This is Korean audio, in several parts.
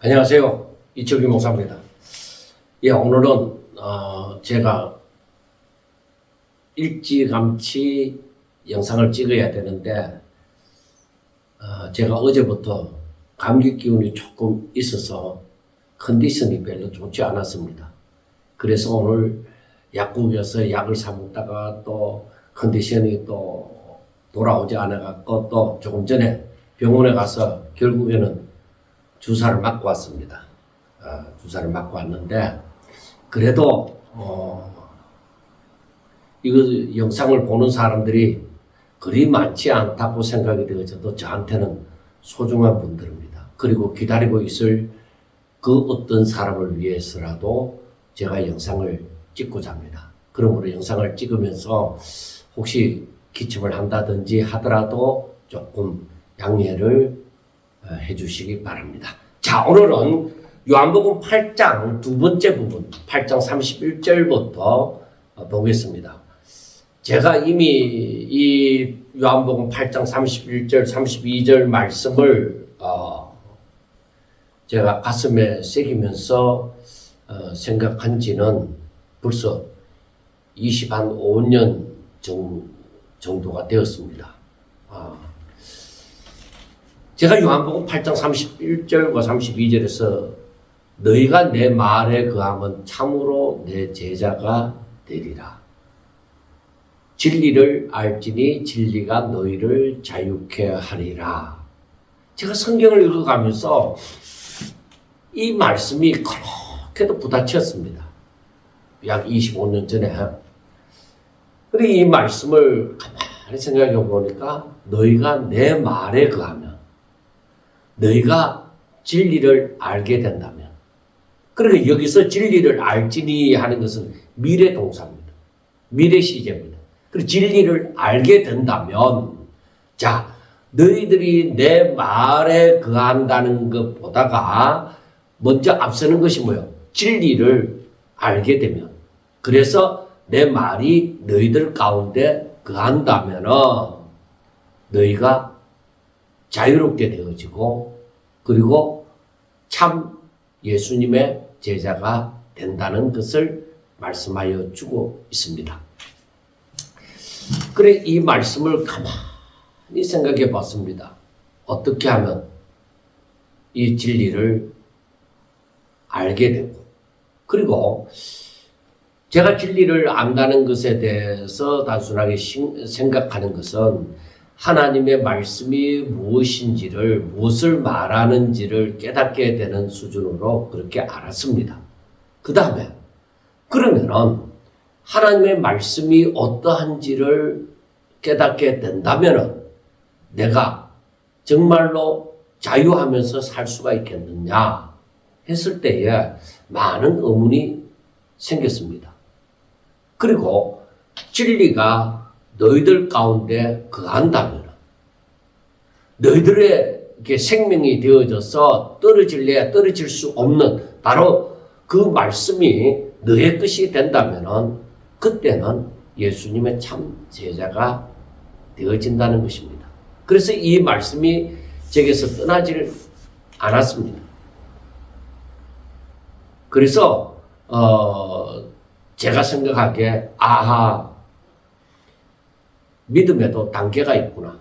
안녕하세요. 이철규 목사입니다. 예, 오늘은 제가 일찌감치 영상을 찍어야 되는데 제가 어제부터 감기 기운이 조금 있어서 컨디션이 별로 좋지 않았습니다. 그래서 오늘 약국에서 약을 사 먹다가 또 컨디션이 또 돌아오지 않아갖고 또 조금 전에 병원에 가서 결국에는 주사를 맞고 왔습니다. 주사를 맞고 왔는데 그래도 이거 영상을 보는 사람들이 그리 많지 않다고 생각이 되어져도 저한테는 소중한 분들입니다. 그리고 기다리고 있을 그 어떤 사람을 위해서라도 제가 영상을 찍고자 합니다. 그러므로 영상을 찍으면서 혹시 기침을 한다든지 하더라도 조금 양해를 해주시기 바랍니다. 자, 오늘은 요한복음 8장 두 번째 부분, 8장 31절부터 보겠습니다. 제가 이미 이 요한복음 8장 31절, 32절 말씀을 제가 가슴에 새기면서 생각한 지는 벌써 25년 정도가 되었습니다. 제가 요한복음 8장 31절과 32절에서 너희가 내 말에 거하면 참으로 내 제자가 되리라. 진리를 알지니 진리가 너희를 자유케 하리라. 제가 성경을 읽어가면서 이 말씀이 그렇게도 부딪혔습니다. 약 25년 전에. 그리고 이 말씀을 가만히 생각해 보니까 너희가 내 말에 거하면 너희가 진리를 알게 된다면, 그러니까 여기서 진리를 알지니 하는 것은 미래 동사입니다. 미래 시제입니다. 그리고 진리를 알게 된다면, 자, 너희들이 내 말에 거한다는 것보다가 먼저 앞서는 것이 뭐예요? 진리를 알게 되면. 그래서 내 말이 너희들 가운데 거한다면 너희가 자유롭게 되어지고 그리고 참 예수님의 제자가 된다는 것을 말씀하여 주고 있습니다. 그래, 이 말씀을 가만히 생각해 봤습니다. 어떻게 하면 이 진리를 알게 되고, 그리고 제가 진리를 안다는 것에 대해서 단순하게 생각하는 것은 하나님의 말씀이 무엇인지를, 무엇을 말하는지를 깨닫게 되는 수준으로 그렇게 알았습니다. 그 다음에 그러면은 하나님의 말씀이 어떠한지를 깨닫게 된다면은 내가 정말로 자유하면서 살 수가 있겠느냐 했을 때에 많은 의문이 생겼습니다. 그리고 진리가 너희들 가운데 거한다면 너희들에게 생명이 되어져서 떨어질래야 떨어질 수 없는 바로 그 말씀이 너의 것이 된다면 그때는 예수님의 참 제자가 되어진다는 것입니다. 그래서 이 말씀이 제게서 떠나질 않았습니다. 그래서 제가 생각하기에 믿음에도 단계가 있구나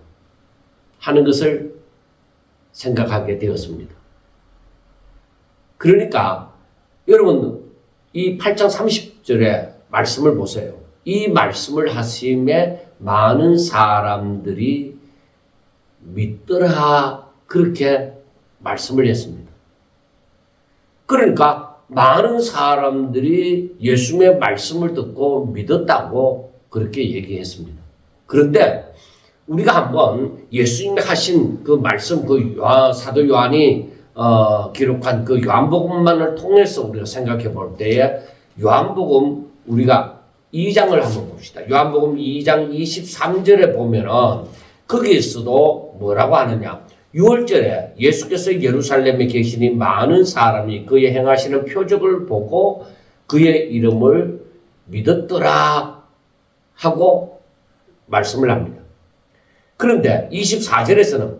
하는 것을 생각하게 되었습니다. 그러니까 여러분 이 8장 30절의 말씀을 보세요. 이 말씀을 하심에 많은 사람들이 믿더라 그렇게 말씀을 했습니다. 그러니까 많은 사람들이 예수님의 말씀을 듣고 믿었다고 그렇게 얘기했습니다. 그런데 우리가 한번 예수님이 하신 그 말씀, 그 사도 요한이 기록한 그 요한복음만을 통해서 우리가 생각해 볼 때에 요한복음 우리가 2장을 한번 봅시다. 요한복음 2장 23절에 보면은 거기에서도 뭐라고 하느냐? 6월절에 예수께서 예루살렘에 계시니 많은 사람이 그의 행하시는 표적을 보고 그의 이름을 믿었더라 하고 말씀을 합니다. 그런데 24절에서는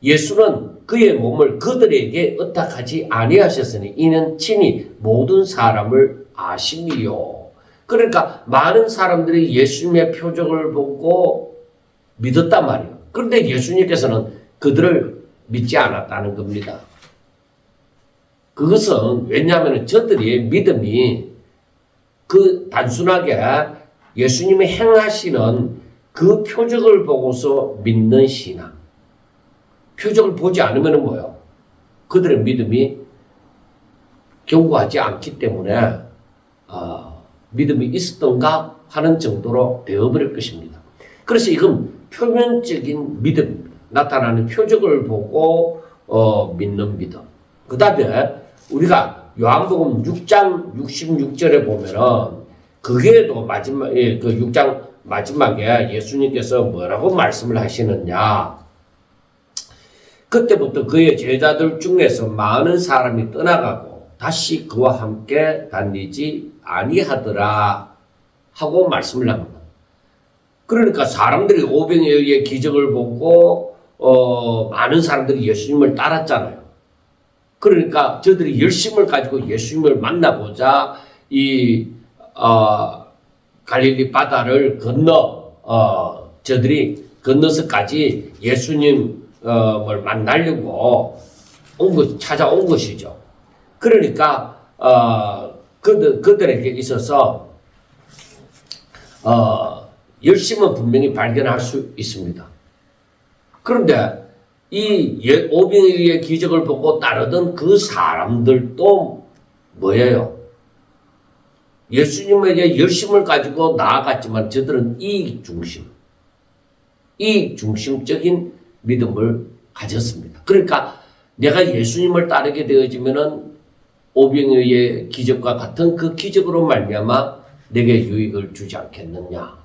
예수는 그의 몸을 그들에게 의탁하지 아니하셨으니 이는 친히 모든 사람을 아심이요. 그러니까 많은 사람들이 예수님의 표적을 보고 믿었단 말이에요. 그런데 예수님께서는 그들을 믿지 않았다는 겁니다. 그것은 왜냐하면 저들의 믿음이 그 단순하게 예수님이 행하시는 그 표적을 보고서 믿는 신앙. 표적을 보지 않으면 뭐예요? 그들의 믿음이 견고하지 않기 때문에 믿음이 있었던가 하는 정도로 되어버릴 것입니다. 그래서 이건 표면적인 믿음입니다. 나타나는 표적을 보고 믿는 믿음. 그 다음에 우리가 요한복음 6장 66절에 보면은 그게도 마지막에 그 6장 마지막에 예수님께서 뭐라고 말씀을 하시느냐. 그때부터 그의 제자들 중에서 많은 사람이 떠나가고 다시 그와 함께 다니지 아니하더라 하고 말씀을 합니다. 그러니까 사람들이 오병이에 의해 기적을 보고 많은 사람들이 예수님을 따랐잖아요. 그러니까 저들이 열심을 가지고 예수님을 만나고자 이 갈릴리 바다를 건너 저들이 건너서까지 예수님을 만나려고 찾아온 것이죠. 그러니까 그들에게 있어서 열심은 분명히 발견할 수 있습니다. 그런데 이 오병이의 기적을 보고 따르던 그 사람들도 뭐예요? 예수님에게 열심을 가지고 나아갔지만 저들은 이익 중심적인 믿음을 가졌습니다. 그러니까 내가 예수님을 따르게 되어지면은 오병이의 기적과 같은 그 기적으로 말미암아 내게 유익을 주지 않겠느냐.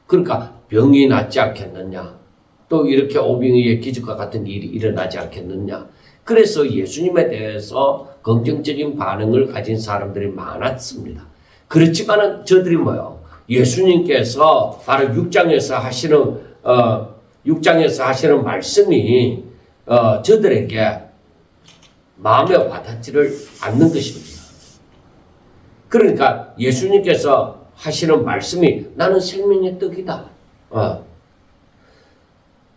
그러니까 병이 낫지 않겠느냐. 또 이렇게 오병이의 기적과 같은 일이 일어나지 않겠느냐. 그래서 예수님에 대해서 긍정적인 반응을 가진 사람들이 많았습니다. 그렇지만은 저들이 뭐요? 예수님께서 바로 6장에서 하시는 말씀이 저들에게 마음에 와닿지를 않는 것입니다. 그러니까 예수님께서 하시는 말씀이 나는 생명의 떡이다.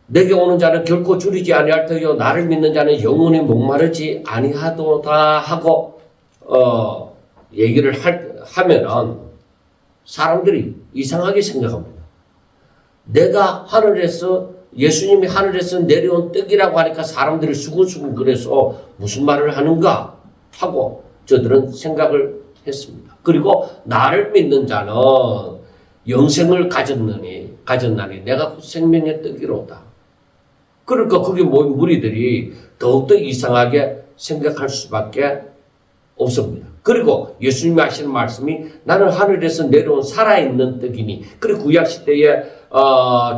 내게 오는 자는 결코 줄이지 아니할 터이요 나를 믿는 자는 영원히 목마르지 아니하도다 하고 얘기를 하면은 사람들이 이상하게 생각합니다. 내가 하늘에서 예수님이 하늘에서 내려온 떡이라고 하니까 사람들이 수근수근 그래서 무슨 말을 하는가 하고 저들은 생각을 했습니다. 그리고 나를 믿는 자는 영생을 가졌나니 내가 생명의 떡이로다. 그러니까 그게 모인 무리들이 더욱더 이상하게 생각할 수밖에 없습니다. 그리고 예수님이 하시는 말씀이 나는 하늘에서 내려온 살아있는 떡이니. 그리고 구약시대에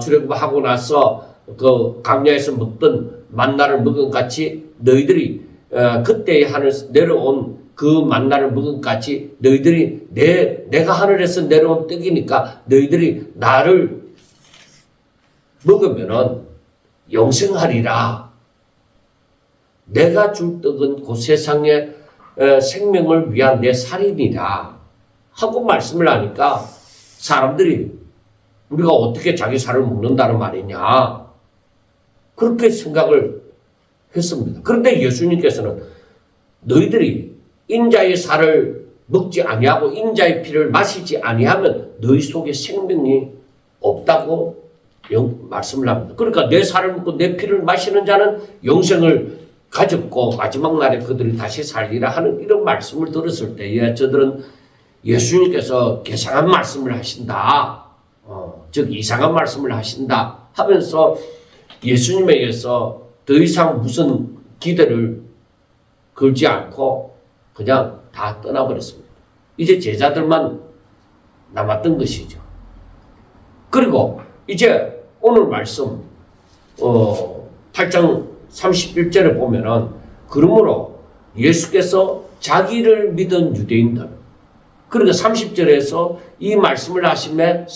출애굽하고 나서 그 광야에서 먹던 만나를 먹은 같이 너희들이 그때의 하늘에서 내려온 그 만나를 먹은 같이 너희들이 내가 하늘에서 내려온 떡이니까 너희들이 나를 먹으면은 영생하리라. 내가 줄 떡은 그 세상의 생명을 위한 내 살이니라 하고 말씀을 하니까 사람들이 우리가 어떻게 자기 살을 먹는다는 말이냐 그렇게 생각을 했습니다. 그런데 예수님께서는 너희들이 인자의 살을 먹지 아니하고 인자의 피를 마시지 아니하면 너희 속에 생명이 없다고 말씀을 합니다. 그러니까 내 살을 먹고 내 피를 마시는 자는 영생을 가졌고 마지막 날에 그들이 다시 살리라 하는 이런 말씀을 들었을 때에 저들은 예수님께서 괴상한 말씀을 하신다. 즉 이상한 말씀을 하신다 하면서 예수님에게서 더 이상 무슨 기대를 걸지 않고 그냥 다 떠나버렸습니다. 이제 제자들만 남았던 것이죠. 그리고 이제 오늘 말씀 8장 31절에 보면은 그러므로 예수께서 자기를 믿은 유대인들 그러니까 30절에서 이 말씀을 하심에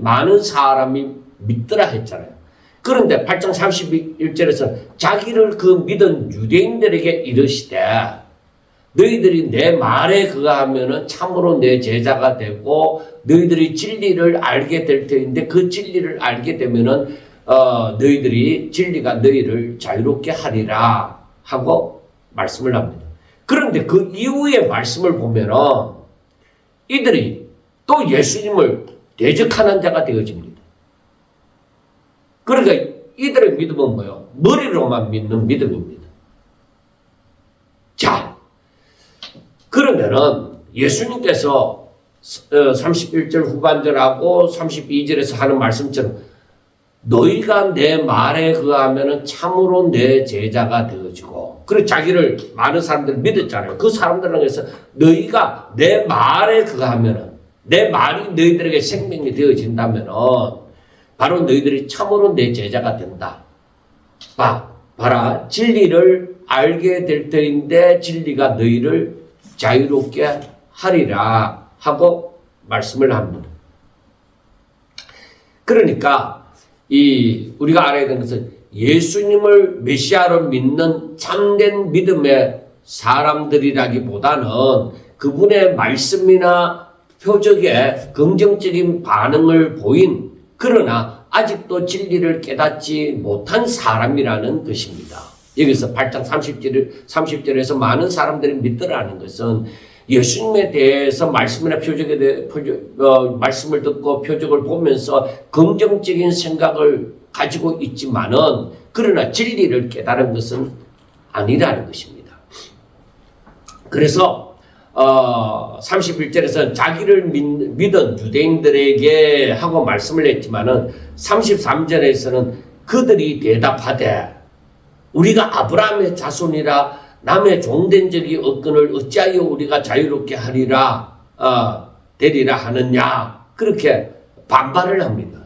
많은 사람이 믿더라 했잖아요. 그런데 8장 31절에서 자기를 그 믿은 유대인들에게 이르시되 너희들이 내 말에 그거하면은 참으로 내 제자가 되고 너희들이 진리를 알게 될 터인데 그 진리를 알게 되면은 너희들이 진리가 너희를 자유롭게 하리라 하고 말씀을 합니다. 그런데 그 이후의 말씀을 보면은 이들이 또 예수님을 대적하는 자가 되어집니다. 그러니까 이들의 믿음은 뭐예요? 머리로만 믿는 믿음입니다. 자, 그러면은 예수님께서 31절 후반절하고 32절에서 하는 말씀처럼 너희가 내 말에 그하면은 참으로 내 제자가 되어지고 그리고 자기를 많은 사람들 믿었잖아요. 그 사람들에게서 너희가 내 말에 그하면은 내 말이 너희들에게 생명이 되어진다면은 바로 너희들이 참으로 내 제자가 된다. 봐라. 진리를 알게 될 터인데 진리가 너희를 자유롭게 하리라 하고 말씀을 합니다. 그러니까 우리가 알아야 되는 것은 예수님을 메시아로 믿는 참된 믿음의 사람들이라기보다는 그분의 말씀이나 표적에 긍정적인 반응을 보인 그러나 아직도 진리를 깨닫지 못한 사람이라는 것입니다. 여기서 8장 30절에서 많은 사람들이 믿더라는 것은 예수님에 대해서 말씀이나 표적에 대해 말씀을 듣고 표적을 보면서 긍정적인 생각을 가지고 있지만은 그러나 진리를 깨달은 것은 아니라는 것입니다. 그래서 31절에서 자기를 믿은 유대인들에게 하고 말씀을 했지만은 33절에서는 그들이 대답하되 우리가 아브라함의 자손이라 남의 종된 적이 없거늘 어찌하여 우리가 자유롭게 하리라 되리라 하느냐 그렇게 반발을 합니다.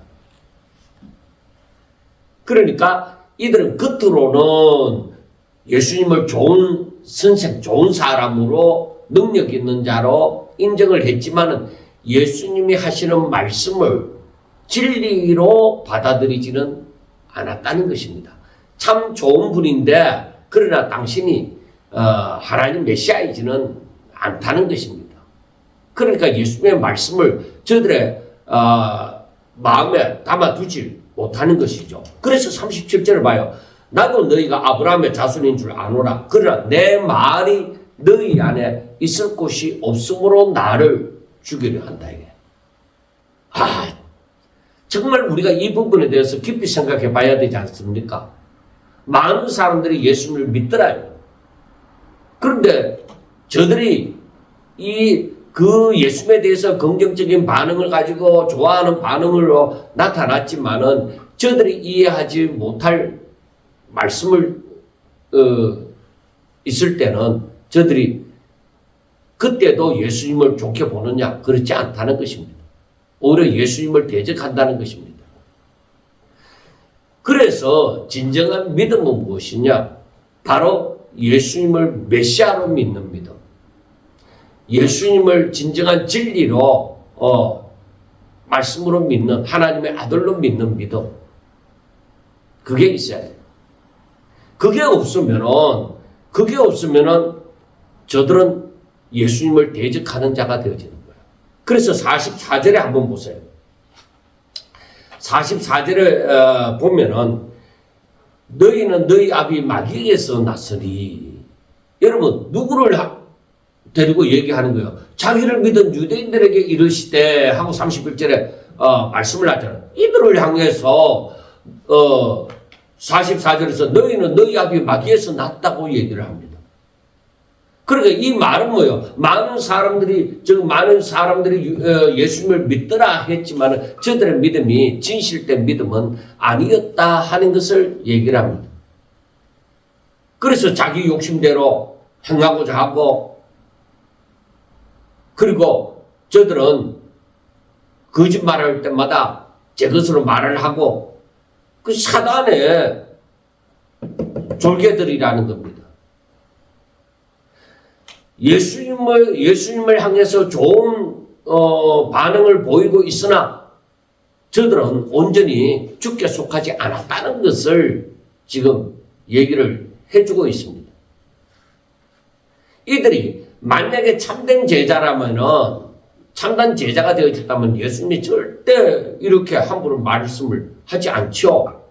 그러니까 이들은 겉으로는 예수님을 좋은 선생, 좋은 사람으로 능력 있는 자로 인정을 했지만은 예수님이 하시는 말씀을 진리로 받아들이지는 않았다는 것입니다. 참 좋은 분인데 그러나 당신이 하나님 메시아이지는 않다는 것입니다. 그러니까 예수님의 말씀을 저들의 마음에 담아두지 못하는 것이죠. 그래서 37절을 봐요. 나도 너희가 아브라함의 자손인 줄 아노라. 그러나 내 말이 너희 안에 있을 곳이 없으므로 나를 죽이려 한다. 이게. 정말 우리가 이 부분에 대해서 깊이 생각해 봐야 되지 않습니까? 많은 사람들이 예수님을 믿더라요. 그런데 저들이 그 예수님에 대해서 긍정적인 반응을 가지고 좋아하는 반응으로 나타났지만은 저들이 이해하지 못할 말씀을 있을 때는 저들이 그때도 예수님을 좋게 보느냐? 그렇지 않다는 것입니다. 오히려 예수님을 대적한다는 것입니다. 그래서 진정한 믿음은 무엇이냐? 바로 예수님을 메시아로 믿는 믿음. 예수님을 진정한 진리로 말씀으로 믿는 하나님의 아들로 믿는 믿음. 그게 있어야 돼요. 그게 없으면은 저들은 예수님을 대적하는 자가 되어지는 거예요. 그래서 44절에 한번 보세요. 44절에 보면은 너희는 너희 아비 마귀에서 났으니 여러분 누구를 데리고 얘기하는 거예요? 자기를 믿은 유대인들에게 이르시되 하고 31절에 말씀을 하잖아요. 이들을 향해서 44절에서 너희는 너희 아비 마귀에서 났다고 얘기를 합니다. 그러니까 이 말은 뭐예요? 많은 사람들이 예수님을 믿더라 했지만 저들의 믿음이 진실된 믿음은 아니었다 하는 것을 얘기를 합니다. 그래서 자기 욕심대로 행하고자 하고 그리고 저들은 거짓말할 때마다 제 것으로 말을 하고 그 사단의 졸개들이라는 겁니다. 예수님을 향해서 좋은 반응을 보이고 있으나 저들은 온전히 주께 속하지 않았다는 것을 지금 얘기를 해주고 있습니다. 이들이 만약에 참된 제자라면은, 참된 제자가 되어졌다면 예수님이 절대 이렇게 함부로 말씀을 하지 않죠.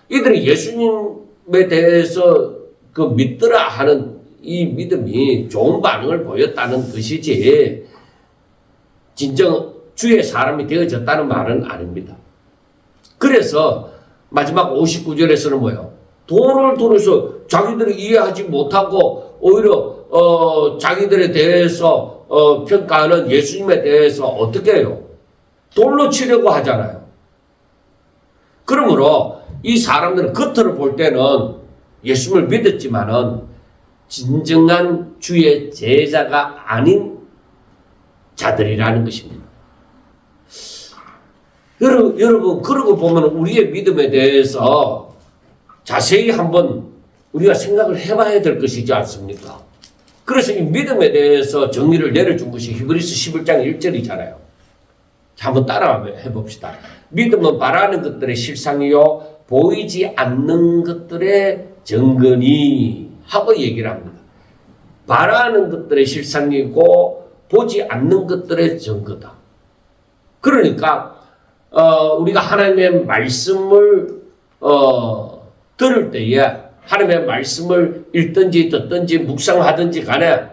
이들이 예수님에 대해서 그 믿더라 하는 이 믿음이 좋은 반응을 보였다는 것이지, 진정 주의 사람이 되어졌다는 말은 아닙니다. 그래서 마지막 59절에서는 뭐예요? 돈을 들어서 자기들이 이해하지 못하고 오히려 자기들에 대해서 평가하는 예수님에 대해서 어떻게 해요? 돌로 치려고 하잖아요. 그러므로 이 사람들은 겉으로 볼 때는 예수님을 믿었지만은 진정한 주의 제자가 아닌 자들이라는 것입니다. 여러분, 그러고 보면 우리의 믿음에 대해서 자세히 한번 우리가 생각을 해봐야 될 것이지 않습니까? 그래서 이 믿음에 대해서 정리를 내려준 것이 히브리서 11장 1절이잖아요. 한번 따라 해봅시다. 믿음은 바라는 것들의 실상이요 보이지 않는 것들의 증거니 하고 얘기를 합니다. 바라는 것들의 실상이고 보지 않는 것들의 증거다. 그러니까 우리가 하나님의 말씀을 들을 때에 하나님의 말씀을 읽든지 듣든지 묵상하든지 간에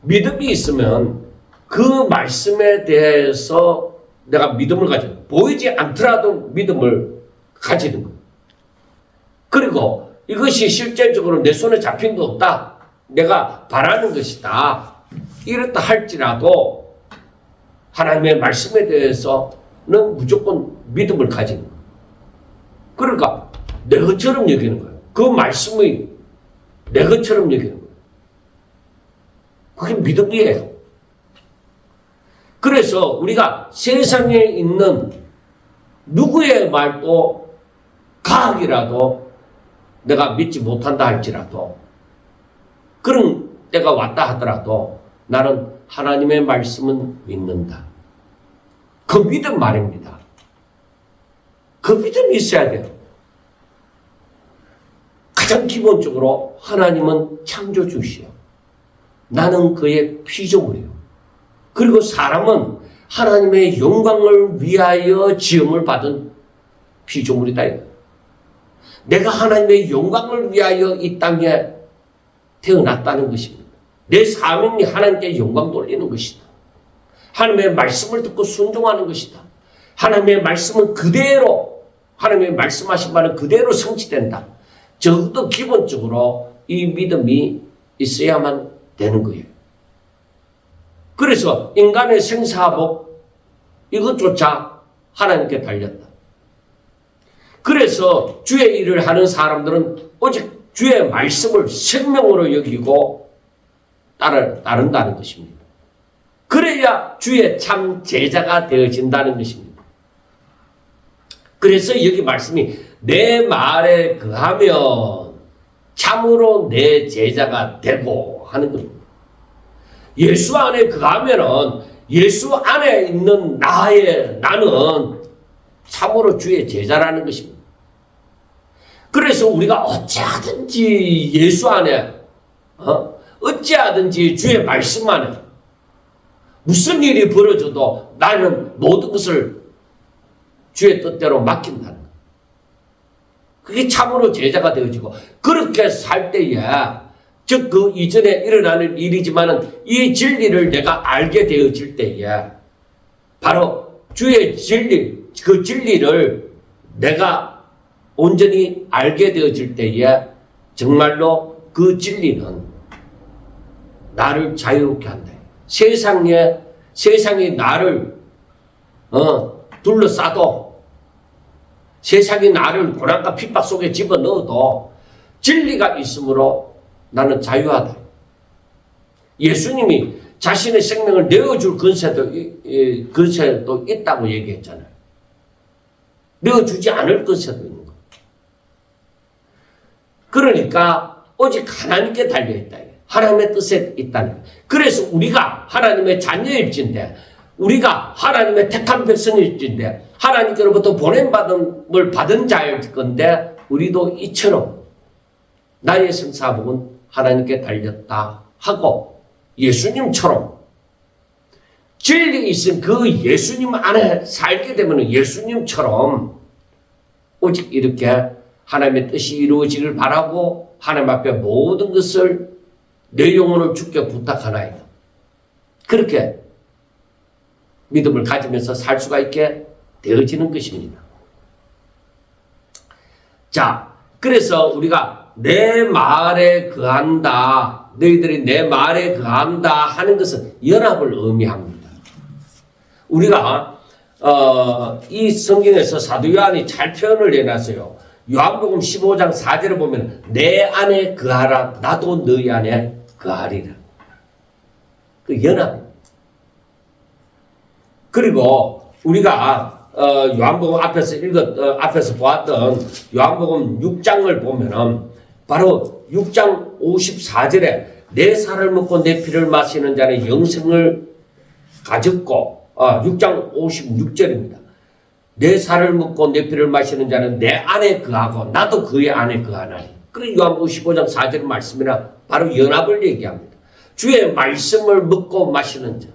믿음이 있으면 그 말씀에 대해서 내가 믿음을 가지는, 보이지 않더라도 믿음을 가지는 것. 그리고 이것이 실제적으로 내 손에 잡힌 거 없다, 내가 바라는 것이다, 이렇다 할지라도 하나님의 말씀에 대해서는 무조건 믿음을 가지는 거예요. 그러니까 내 것처럼 여기는 거예요. 그 말씀이 내 것처럼 여기는 거예요. 그게 믿음이에요. 그래서 우리가 세상에 있는 누구의 말도 과학이라도 내가 믿지 못한다 할지라도, 그런 때가 왔다 하더라도 나는 하나님의 말씀은 믿는다. 그 믿음 말입니다. 그 믿음이 있어야 돼요. 가장 기본적으로 하나님은 창조주시요, 나는 그의 피조물이요. 그리고 사람은 하나님의 영광을 위하여 지음을 받은 피조물이다. 내가 하나님의 영광을 위하여 이 땅에 태어났다는 것입니다. 내 사명이 하나님께 영광 돌리는 것이다. 하나님의 말씀을 듣고 순종하는 것이다. 하나님의 말씀은 그대로, 하나님의 말씀하신 바는 그대로 성취된다. 적어도 기본적으로 이 믿음이 있어야만 되는 거예요. 그래서 인간의 생사복 이것조차 하나님께 달렸다. 그래서 주의 일을 하는 사람들은 오직 주의 말씀을 생명으로 여기고 따른다는 것입니다. 그래야 주의 참 제자가 되어진다는 것입니다. 그래서 여기 말씀이 내 말에 거하면 참으로 내 제자가 되고 하는 겁니다. 예수 안에 거하면은 예수 안에 있는 나는 참으로 주의 제자라는 것입니다. 그래서 우리가 어찌하든지 예수 안에, 어찌하든지 주의 말씀 안에 무슨 일이 벌어져도 나는 모든 것을 주의 뜻대로 맡긴다는 것. 그게 참으로 제자가 되어지고, 그렇게 살 때에, 즉 그 이전에 일어나는 일이지만은 이 진리를 내가 알게 되어질 때에, 바로 주의 진리, 그 진리를 내가 온전히 알게 되어질 때에 정말로 그 진리는 나를 자유롭게 한다. 세상이 나를 둘러싸도, 세상이 나를 고난과 핍박 속에 집어넣어도 진리가 있으므로 나는 자유하다. 예수님이 자신의 생명을 내어줄 근세도 있다고 얘기했잖아요. 내어주지 않을 근세도 있는 거예요. 그러니까 오직 하나님께 달려있다. 하나님의 뜻에 있다는 거예요. 그래서 우리가 하나님의 자녀일진데 우리가 하나님의 택한 백성일진데 하나님께로부터 보냄받음을 받은 자일 건데 우리도 이처럼 나의 생사복은 하나님께 달렸다 하고 예수님처럼 진리 있은 그 예수님 안에 살게 되면 예수님처럼 오직 이렇게 하나님의 뜻이 이루어지길 바라고 하나님 앞에 모든 것을 내 영혼을 주께 부탁하나이다. 그렇게 믿음을 가지면서 살 수가 있게 되어지는 것입니다. 자, 그래서 우리가 내 말에 거한다, 너희들이 내 말에 거한다 하는 것은 연합을 의미합니다. 우리가 이 성경에서 사도 요한이 잘 표현을 해놨어요. 요한복음 15장 4절을 보면 내 안에 거하라 나도 너희 안에 거하리라. 그 연합. 그리고 우리가 요한복음 앞에서 보았던 요한복음 6장을 보면은 바로 6장 54절에 내 살을 먹고 내 피를 마시는 자는 영생을 가졌고 6장 56절입니다. 내 살을 먹고 내 피를 마시는 자는 내 안에 거하고 나도 그의 안에 거하나니. 그리고 요한복음 15장 4절 말씀이나 바로 연합을 얘기합니다. 주의 말씀을 먹고 마시는 자.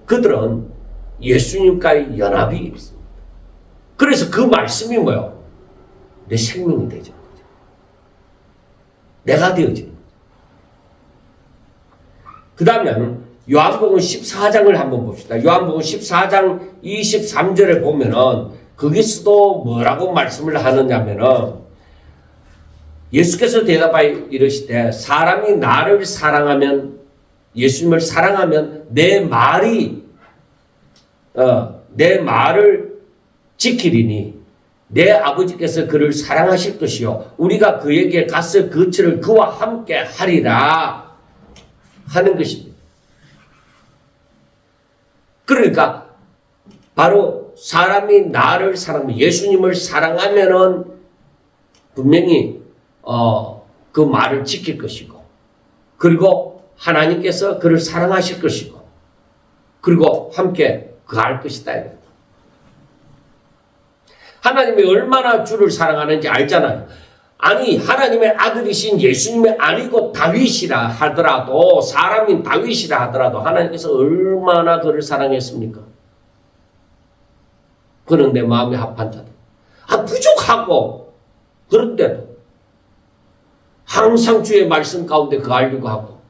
그들은 예수님과의 연합이 있습니다. 그래서 그 말씀이 뭐예요? 내 생명이 되죠. 내가 되어지는 거죠. 그 다음에 요한복음 14장을 한번 봅시다. 요한복음 14장 23절에 보면은 거기서도 뭐라고 말씀을 하느냐면은 예수께서 대답하여 이르시되 사람이 나를 사랑하면 예수님을 사랑하면 내 말을 지키리니 내 아버지께서 그를 사랑하실 것이요 우리가 그에게 가서 그 처를 그와 함께 하리라 하는 것입니다. 그러니까 바로 사람이 나를 사랑하면 예수님을 사랑하면은 분명히 그 말을 지킬 것이고 그리고 하나님께서 그를 사랑하실 것이고 그리고 함께 거할 것이다. 하나님이 얼마나 주를 사랑하는지 알잖아요. 아니 하나님의 아들이신 예수님의 아니고 다윗이라 하더라도 사람인 다윗이라 하더라도 하나님께서 얼마나 그를 사랑했습니까? 그는 내 마음에 합한 자다. 부족하고 그런데도 항상 주의 말씀 가운데 거하려고 하고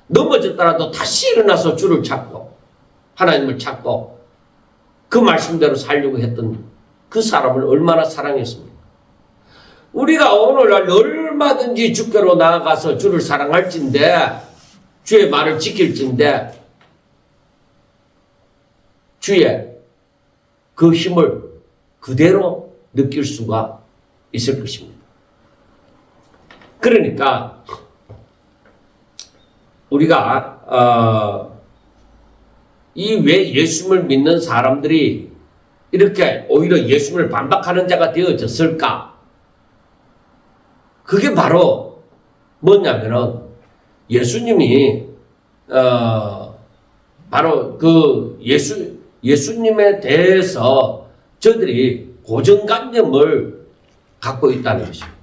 넘어졌더라도 다시 일어나서 주를 찾고 하나님을 찾고 그 말씀대로 살려고 했던 그 사람을 얼마나 사랑했습니까? 우리가 오늘날 얼마든지 주께로 나아가서 주를 사랑할진데 주의 말을 지킬진데 주의 그 힘을 그대로 느낄 수가 있을 것입니다. 그러니까 우리가 이 왜 예수님을 믿는 사람들이 이렇게 오히려 예수님을 반박하는 자가 되어졌을까? 그게 바로 뭐냐면은 예수님이 바로 그 예수님에 대해서 저들이 고정관념을 갖고 있다는 것입니다.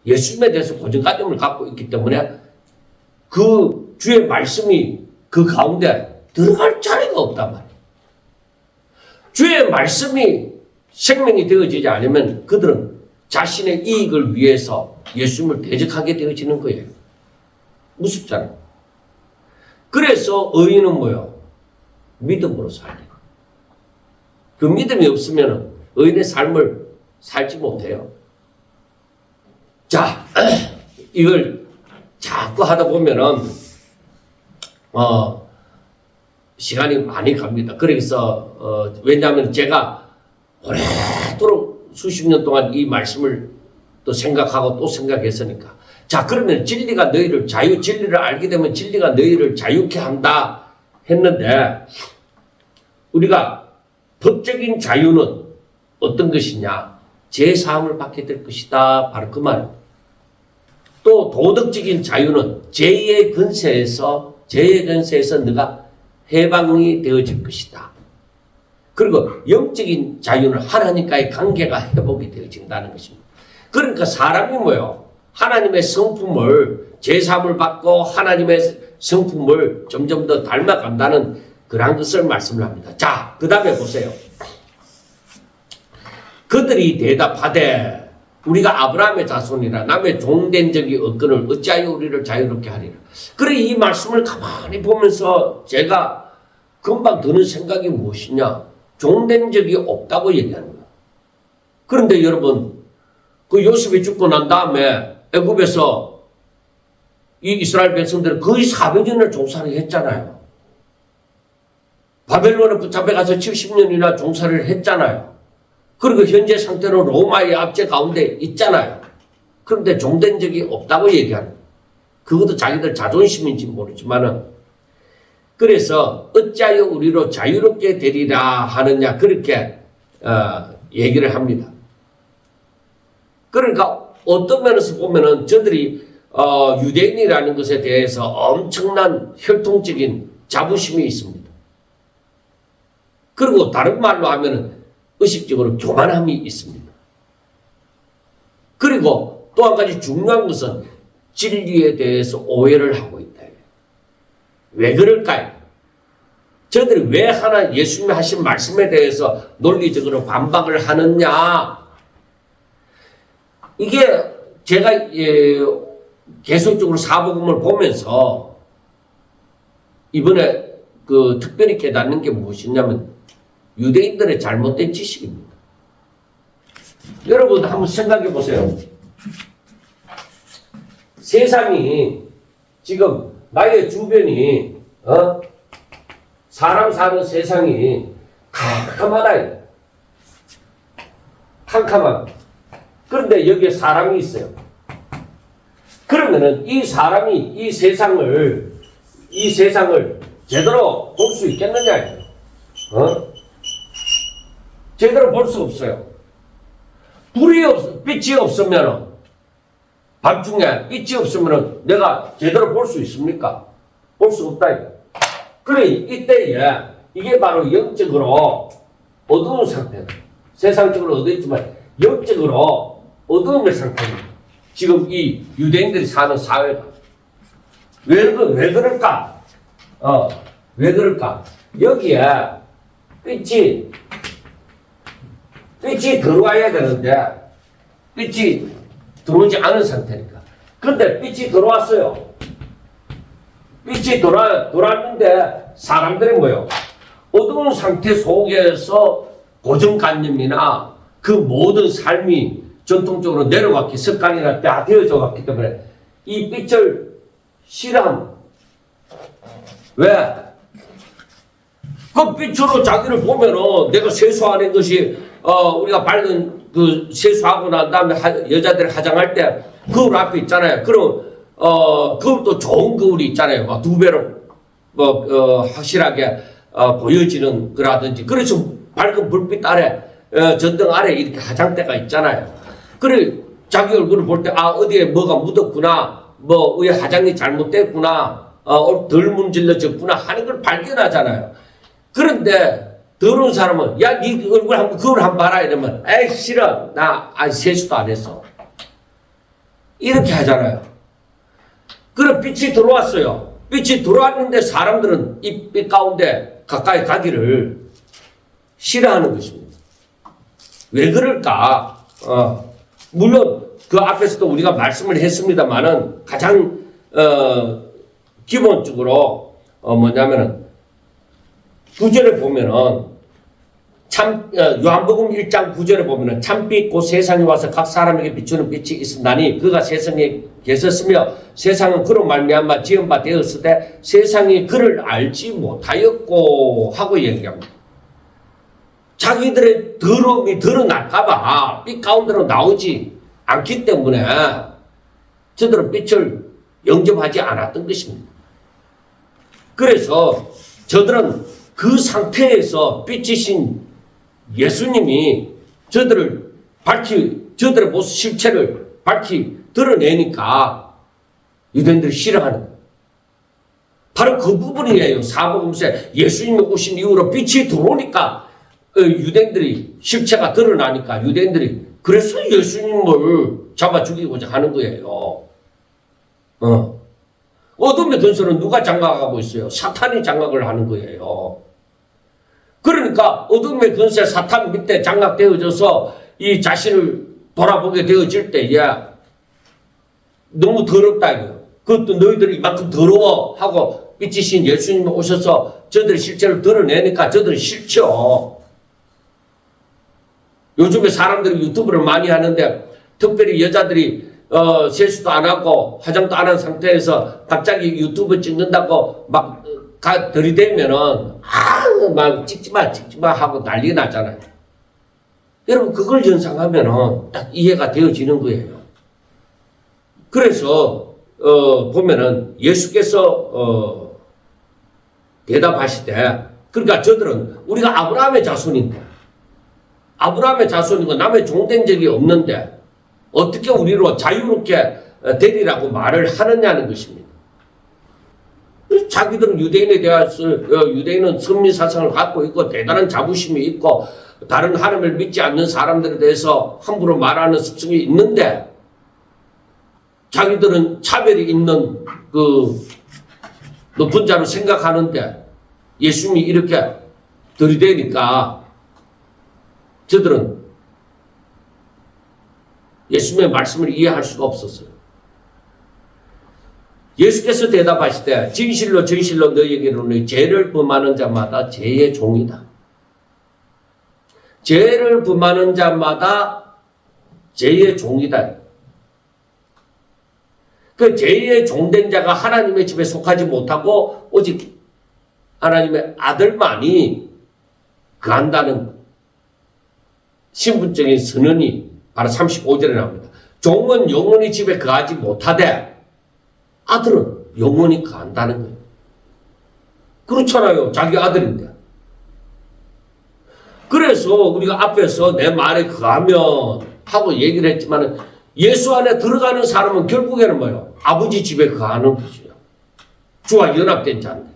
예수님에 대해서 고정관념을 갖고 있기 때문에 그 주의 말씀이 그 가운데 들어갈 자리가 없단 말이에요. 주의 말씀이 생명이 되어지지 않으면 그들은 자신의 이익을 위해서 예수님을 대적하게 되어지는 거예요. 무섭잖아요. 그래서 의인은 뭐예요? 믿음으로 살아요. 그 믿음이 없으면 의인의 삶을 살지 못해요. 자, 이걸 자꾸 하다 보면은 시간이 많이 갑니다. 그래서 왜냐하면 제가 오래도록 수십 년 동안 이 말씀을 또 생각하고 또 생각했으니까. 자, 그러면 진리가 너희를 진리를 알게 되면 진리가 너희를 자유케 한다 했는데 우리가 법적인 자유는 어떤 것이냐? 제사함을 받게 될 것이다. 바로 그 말입니다. 또 도덕적인 자유는 제2의 근세에서 죄의 권세에서 너가 해방이 되어질 것이다. 그리고 영적인 자유는 하나님과의 관계가 회복이 되어진다는 것입니다. 그러니까 사람이 뭐요? 하나님의 성품을 제사함을 받고 하나님의 성품을 점점 더 닮아간다는 그런 것을 말씀을 합니다. 자, 그 다음에 보세요. 그들이 대답하되 우리가 아브라함의 자손이라 남의 종된 적이 없거늘 어찌하여 우리를 자유롭게 하리라. 그래, 이 말씀을 가만히 보면서 제가 금방 드는 생각이 무엇이냐? 종된 적이 없다고 얘기하는 거야. 그런데 여러분, 그 요셉이 죽고 난 다음에 애굽에서 이 이스라엘 백성들은 거의 400년을 종살이 했잖아요. 바벨론에 붙잡혀 가서 70년이나 종살이를 했잖아요. 그리고 현재 상태로 로마의 압제 가운데 있잖아요. 그런데 종된 적이 없다고 얘기하는 거예요. 그것도 자기들 자존심인지 모르지만은, 그래서 어찌하여 우리로 자유롭게 되리라 하느냐, 그렇게 얘기를 합니다. 그러니까 어떤 면에서 보면은 저들이 유대인이라는 것에 대해서 엄청난 혈통적인 자부심이 있습니다. 그리고 다른 말로 하면은 의식적으로 교만함이 있습니다. 그리고 또 한 가지 중요한 것은 진리에 대해서 오해를 하고 있다. 왜 그럴까요? 저들이 왜 하나 예수님이 하신 말씀에 대해서 논리적으로 반박을 하느냐? 이게 제가 계속적으로 사복음을 보면서 이번에 특별히 깨닫는 게 무엇이냐면 유대인들의 잘못된 지식입니다. 여러분 한번 생각해 보세요. 세상이 지금 나의 주변이 사람 사는 세상이 캄캄하다. 캄캄한. 그런데 여기에 사람이 있어요. 그러면은 이 사람이 이 세상을 제대로 볼 수 있겠느냐? 제대로 볼 수 없어요. 빛이 없으면, 밤중에 빛이 없으면 내가 제대로 볼 수 있습니까? 볼 수 없다. 그래, 이때에 이게 바로 영적으로 어두운 상태다. 세상적으로 어두웠지만 영적으로 어두운 상태입니다. 지금 이 유대인들이 사는 사회가. 왜 그럴까? 왜 그럴까? 여기에 빛이 들어와야 되는데 빛이 들어오지 않은 상태니까. 그런데 빛이 들어왔어요. 빛이 들어왔는데 사람들이 뭐예요? 어두운 상태 속에서 고정관념이나 그 모든 삶이 전통적으로 내려왔기, 습관이나 다 되어져 왔기 때문에 이 빛을 싫어합니다. 왜? 그 빛으로 자기를 보면은 내가 세수하는 것이 우리가 밝은 세수하고 난 다음에 여자들이 화장할 때 거울 앞에 있잖아요. 그럼 거울도 좋은 거울이 있잖아요. 막 2배로 확실하게 보여지는 거라든지. 그래서 밝은 불빛 아래 전등 아래 이렇게 화장대가 있잖아요. 그래 자기 얼굴을 볼 때 어디에 뭐가 묻었구나, 왜 화장이 잘못됐구나, 덜 문질러졌구나 하는 걸 발견하잖아요. 그런데 더러운 사람은 네 얼굴 한번 거울 한번 봐라 이러면 에이 싫어, 나 세수도 안 했어, 이렇게 하잖아요. 그럼 빛이 들어왔어요. 빛이 들어왔는데 사람들은 이 빛 가운데 가까이 가기를 싫어하는 것입니다. 왜 그럴까? 물론 그 앞에서도 우리가 말씀을 했습니다만은 가장 기본적으로 뭐냐면은 9절에 보면은 요한복음 1장 9절에 보면은 참빛 곧 세상에 와서 각 사람에게 비추는 빛이 있으나니 그가 세상에 계셨으며 세상은 그로 말미암아 지은 바 되었을 때 세상이 그를 알지 못하였고 하고 얘기합니다. 자기들의 더러움이 드러날까봐 빛 가운데로 나오지 않기 때문에 저들은 빛을 영접하지 않았던 것입니다. 그래서 저들은 그 상태에서 빛이신 예수님이 저들의 모습 실체를 드러내니까 유대인들이 싫어하는 거예요. 바로 그 부분이에요. 사복음서에 예수님이 오신 이후로 빛이 들어오니까 유대인들이 실체가 드러나니까 유대인들이 그래서 예수님을 잡아 죽이고자 하는 거예요. 어둠의 근세는 누가 장악하고 있어요? 사탄이 장악을 하는 거예요. 그러니까 어둠의 근세 사탄 밑에 장악되어져서 이 자신을 돌아보게 되어질 때에 너무 더럽다 이거예요. 그것도 너희들이 이만큼 더러워하고 빛이신 예수님이 오셔서 저들의 실체를 드러내니까 저들이 싫죠. 요즘에 사람들이 유튜브를 많이 하는데 특별히 여자들이 세수도 안 하고 화장도 안 한 상태에서 갑자기 유튜브 찍는다고 막 들이대면은 막 찍지마 하고 난리 나잖아요. 여러분 그걸 연상하면은 딱 이해가 되어지는 거예요. 그래서 보면은 예수께서 대답하시되 그러니까 저들은 우리가 아브라함의 자손인데 아브라함의 자손이고 남의 종된 적이 없는데 어떻게 우리로 자유롭게 되리라고 말을 하느냐는 것입니다. 자기들은 유대인에 대해서 유대인은 선민 사상을 갖고 있고 대단한 자부심이 있고 다른 하나님을 믿지 않는 사람들에 대해서 함부로 말하는 습성이 있는데 자기들은 차별이 있는 그 높은 자로 생각하는데 예수님이 이렇게 들이대니까 저들은 예수님의 말씀을 이해할 수가 없었어요. 예수께서 대답하시되 진실로 진실로 너희에게 이르노니 죄를 범하는 자마다 죄의 종이다. 죄를 범하는 자마다 죄의 종이다. 그 죄의 종된 자가 하나님의 집에 속하지 못하고 오직 하나님의 아들만이 거한다는 신분적인 선언이 바로 35절에 나옵니다. 종은 영원히 집에 거하지 못하되 아들은 영원히 거한다는 거예요. 그렇잖아요. 자기 아들인데. 그래서 우리가 앞에서 내 말에 거하면 하고 얘기를 했지만 예수 안에 들어가는 사람은 결국에는 뭐예요? 아버지 집에 거하는 것이에요. 주와 연합된 자인데.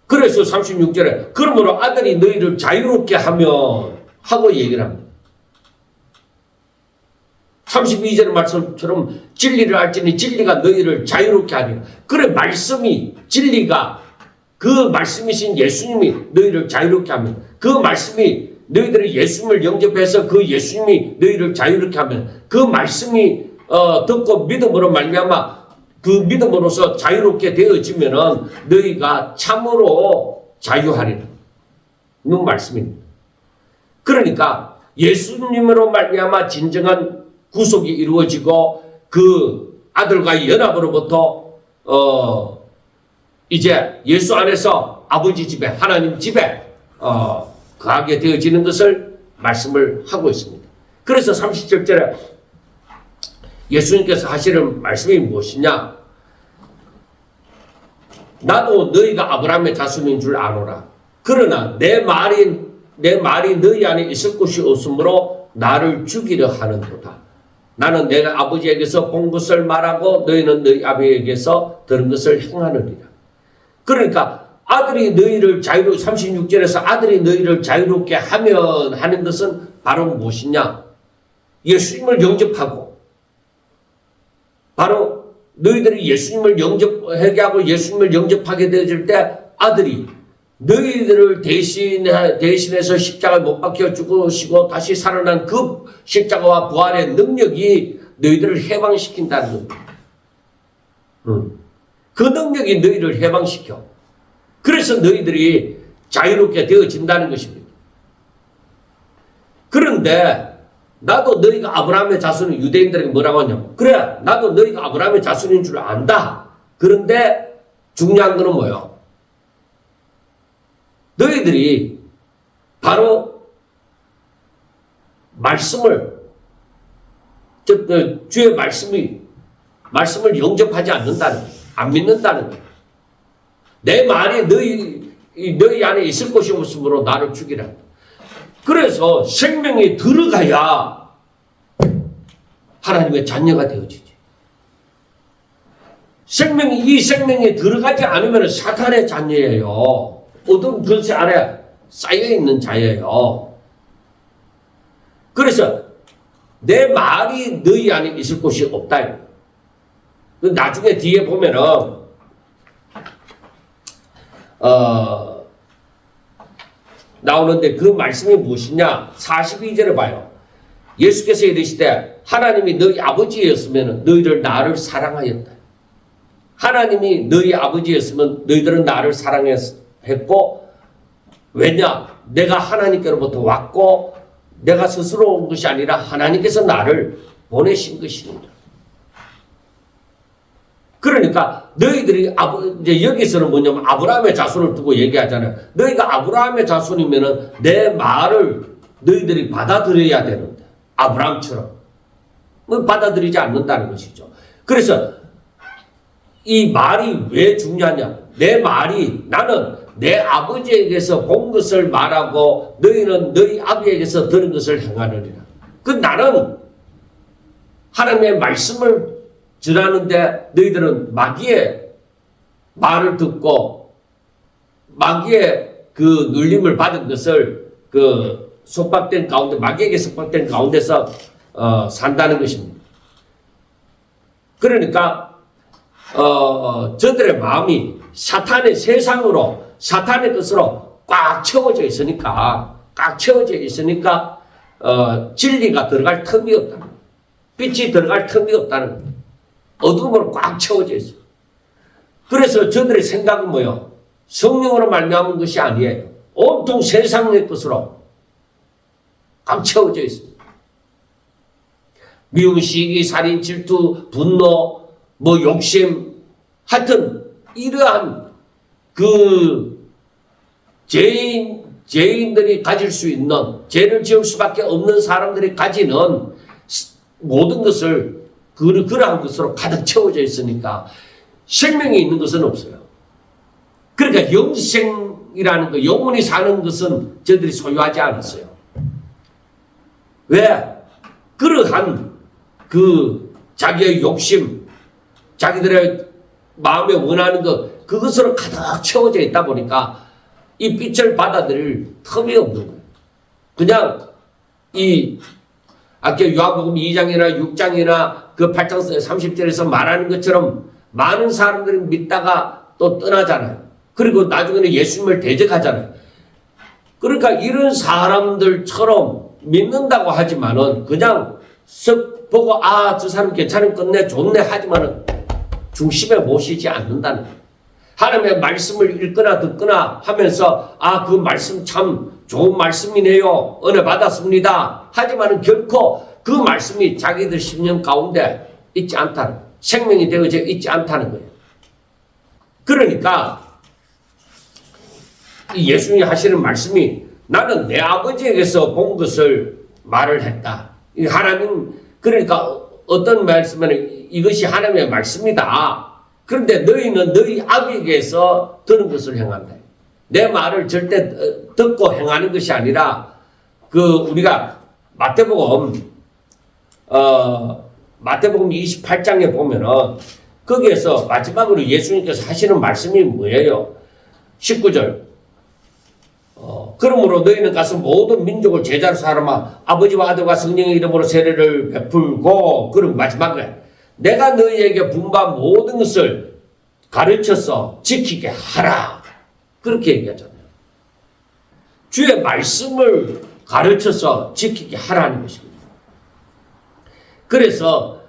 그래서 36절에 그러므로 아들이 너희를 자유롭게 하면 하고 얘기를 합니다. 32절 말씀처럼 진리를 알지니 진리가 너희를 자유롭게 하리라. 그래 말씀이 진리가 그 말씀이신 예수님이 너희를 자유롭게 하면 그 말씀이 너희들이 예수님을 영접해서 그 예수님이 너희를 자유롭게 하면 그 말씀이 듣고 믿음으로 말미암아 그 믿음으로서 자유롭게 되어지면은 너희가 참으로 자유하리라. 이 말씀입니다. 그러니까 예수님으로 말미암아 진정한 구속이 이루어지고 그 아들과의 연합으로부터 이제 예수 안에서 아버지 집에 하나님 집에 거하게 되어지는 것을 말씀을 하고 있습니다. 그래서 37절에 예수님께서 하시는 말씀이 무엇이냐? 나도 너희가 아브라함의 자손인 줄 아노라. 그러나 내 말이 너희 안에 있을 것이 없으므로 나를 죽이려 하는도다. 나는 내 아버지에게서 본 것을 말하고 너희는 너희 아버지에게서 들은 것을 행하느니라. 그러니까 아들이 너희를 36절에서 아들이 너희를 자유롭게 하면 하는 것은 바로 무엇이냐? 예수님을 영접하고 바로 너희들이 예수님을 영접하게 하고 예수님을 영접하게 되어질 때 아들이 너희들을 대신해서 십자가에 못 박혀 죽으시고 다시 살아난 그 십자가와 부활의 능력이 너희들을 해방시킨다는 겁니다. 그 능력이 너희를 해방시켜. 그래서 너희들이 자유롭게 되어진다는 것입니다. 그런데 나도 너희가 아브라함의 자손인 유대인들에게 뭐라고 하냐면 그래 나도 너희가 아브라함의 자손인 줄 안다. 그런데 중요한 거는 뭐예요? 너희들이 바로 말씀을 주의 말씀을 영접하지 않는다는 거예요. 안 믿는다는 거예요. 내 말이 너희 안에 있을 것이 없으므로 나를 죽이라. 그래서 생명이 들어가야 하나님의 자녀가 되어지지. 생명이 이 생명에 들어가지 않으면 사탄의 자녀예요. 어두운 근세 아래 쌓여 있는 자예요. 그래서 내 말이 너희 안에 있을 곳이 없다. 나중에 뒤에 보면은 나오는데 그 말씀이 무엇이냐? 42절에 봐요. 예수께서 이르시되 하나님이 너희 아버지였으면 너희를 나를 사랑하였다. 하나님이 너희 아버지였으면 너희들은 나를 사랑했고, 왜냐? 내가 하나님께로부터 왔고 내가 스스로 온 것이 아니라 하나님께서 나를 보내신 것입니다. 그러니까 너희들이 이제 여기서는 뭐냐면 아브라함의 자손을 두고 얘기하잖아요. 너희가 아브라함의 자손이면은 내 말을 너희들이 받아들여야 되는데 아브라함처럼 받아들이지 않는다는 것이죠. 그래서 이 말이 왜 중요하냐? 내 말이 나는 내 아버지에게서 본 것을 말하고 너희는 너희 아비에게서 들은 것을 행하느니라. 나는 하나님의 말씀을 전하는데 너희들은 마귀의 말을 듣고 마귀의 그 눌림을 받은 것을 그 속박된 가운데 마귀에게 속박된 가운데서 산다는 것입니다. 그러니까 저들의 마음이 사탄의 세상으로 사탄의 것으로 꽉 채워져 있으니까 진리가 들어갈 틈이 없다는 거예요. 빛이 들어갈 틈이 없다는 거예요. 어둠으로 꽉 채워져 있어요. 그래서 저들의 생각은 뭐예요? 성령으로 말미암은 것이 아니에요. 온통 세상의 것으로 꽉 채워져 있어요. 미움, 시기, 살인, 질투, 분노, 욕심, 하여튼 이러한 그 죄인들이 가질 수 있는, 죄를 지을 수밖에 없는 사람들이 가지는 모든 것을 그러한 것으로 가득 채워져 있으니까 생명이 있는 것은 없어요. 그러니까 영생이라는 거, 영원히 사는 것은 저들이 소유하지 않았어요. 왜? 그러한 그 자기의 욕심, 자기들의 마음에 원하는 것, 그것으로 가득 채워져 있다 보니까 이 빛을 받아들일 틈이 없는 거예요. 그냥 아까 요한복음 2장이나 6장이나 그 8장 30절에서 말하는 것처럼 많은 사람들이 믿다가 또 떠나잖아요. 그리고 나중에는 예수님을 대적하잖아요. 그러니까 이런 사람들처럼 믿는다고 하지만은 그냥 쓱 보고 저 사람 괜찮은 끝내 좋네 하지만은 중심에 모시지 않는다는 거예요. 하나님의 말씀을 읽거나 듣거나 하면서 그 말씀 참 좋은 말씀이네요. 은혜 받았습니다. 하지만은 결코 그 말씀이 자기들 심령 가운데 있지 않다는, 생명이 되어져 있지 않다는 거예요. 그러니까 이 예수님이 하시는 말씀이 나는 내 아버지에게서 본 것을 말을 했다. 하나님, 그러니까 어떤 말씀은 이것이 하나님의 말씀이다. 그런데 너희는 너희 아비에게서 들은 것을 행한다. 내 말을 절대 듣고 행하는 것이 아니라 우리가 마태복음 28장에 보면은 거기에서 마지막으로 예수님께서 하시는 말씀이 뭐예요? 19절. 그러므로 너희는 가서 모든 민족을 제자로 삼아 아버지와 아들과 성령의 이름으로 세례를 베풀고, 그리고 마지막에 내가 너희에게 분부한 모든 것을 가르쳐서 지키게 하라. 그렇게 얘기하잖아요. 주의 말씀을 가르쳐서 지키게 하라는 것입니다. 그래서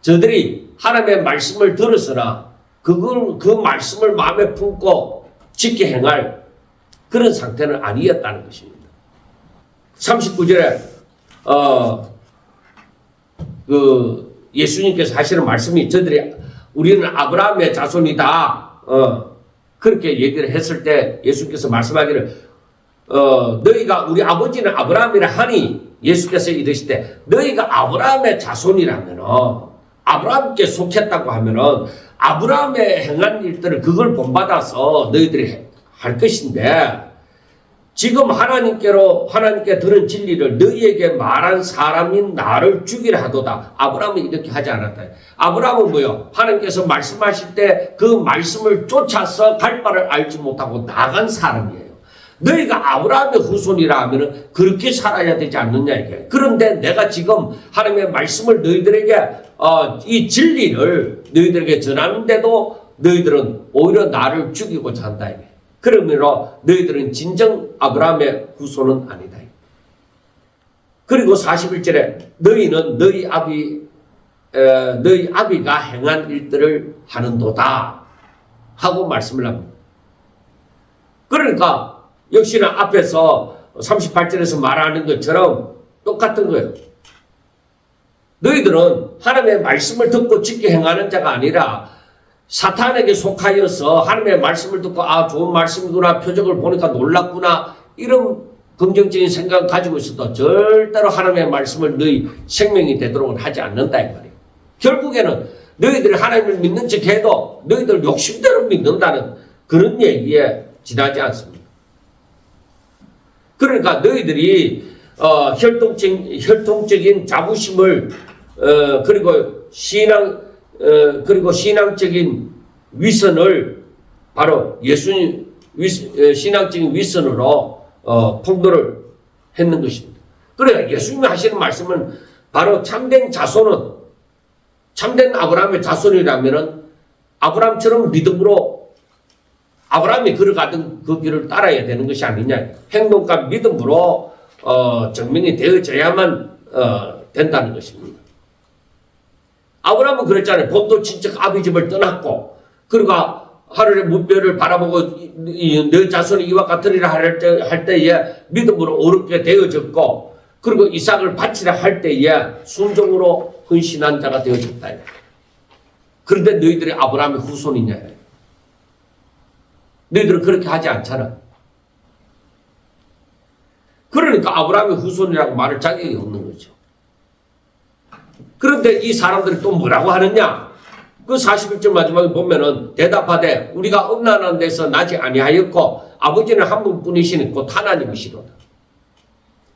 저들이 하나님의 말씀을 들었으나 그 말씀을 마음에 품고 지켜 행할 그런 상태는 아니었다는 것입니다. 39절에 예수님께서 하시는 말씀이 저들이 우리는 아브라함의 자손이다. 그렇게 얘기를 했을 때 예수님께서 말씀하기를 너희가 우리 아버지는 아브라함이라 하니, 예수께서 이르시되 너희가 아브라함의 자손이라면 아브라함께 속했다고 하면은 아브라함의 행한 일들을 그걸 본받아서 너희들이 할 것인데, 지금 하나님께 들은 진리를 너희에게 말한 사람인 나를 죽이라 하도다. 아브라함은 이렇게 하지 않았다. 아브라함은 뭐요? 하나님께서 말씀하실 때 그 말씀을 쫓아서 갈 바를 알지 못하고 나간 사람이에요. 너희가 아브라함의 후손이라 하면은 그렇게 살아야 되지 않느냐 이게. 그런데 내가 지금 하나님의 말씀을 너희들에게 이 진리를 너희들에게 전하는데도 너희들은 오히려 나를 죽이고자 한다 이게. 그러므로 너희들은 진정 아브라함의 후손은 아니다. 그리고 41절에 너희는 너희 아비가 행한 일들을 하는도다 하고 말씀을 합니다. 그러니까 역시나 앞에서 38절에서 말하는 것처럼 똑같은 거예요. 너희들은 하나님의 말씀을 듣고 지켜 행하는 자가 아니라 사탄에게 속하여서 하나님의 말씀을 듣고 좋은 말씀이구나, 표적을 보니까 놀랐구나, 이런 긍정적인 생각을 가지고 있어도 절대로 하나님의 말씀을 너희 생명이 되도록 하지 않는다 이 말이에요. 결국에는 너희들이 하나님을 믿는 척 해도 너희들 욕심대로 믿는다는 그런 얘기에 지나지 않습니다. 그러니까 너희들이 혈통적인 자부심을 그리고 신앙적인 위선을 바로 예수님 신앙적인 위선으로 폭로를 했는 것입니다. 그러니까 예수님이 하시는 말씀은 바로 참된 아브라함의 자손이라면은 아브라함처럼 믿음으로 아브라함이 걸어가던 그 길을 따라야 되는 것이 아니냐. 행동과 믿음으로 증명이 되어져야만 된다는 것입니다. 아브라함은 그랬잖아요. 본토 친척 아비 집을 떠났고, 그리고 하늘의 문별을 바라보고 너 자손이 이와 같으리라 할 때에 믿음으로 옳게 되어졌고, 그리고 이삭을 바치라 할 때에 순종으로 헌신한 자가 되어졌다. 그런데 너희들이 아브라함의 후손이냐? 너희들은 그렇게 하지 않잖아. 그러니까 아브라함의 후손이라고 말할 자격이 없는 거죠. 그런데 이 사람들이 또 뭐라고 하느냐? 그 41절 마지막에 보면은 대답하되 우리가 음란한 데서 나지 아니하였고 아버지는 한 분뿐이시니 곧 하나님이시로다.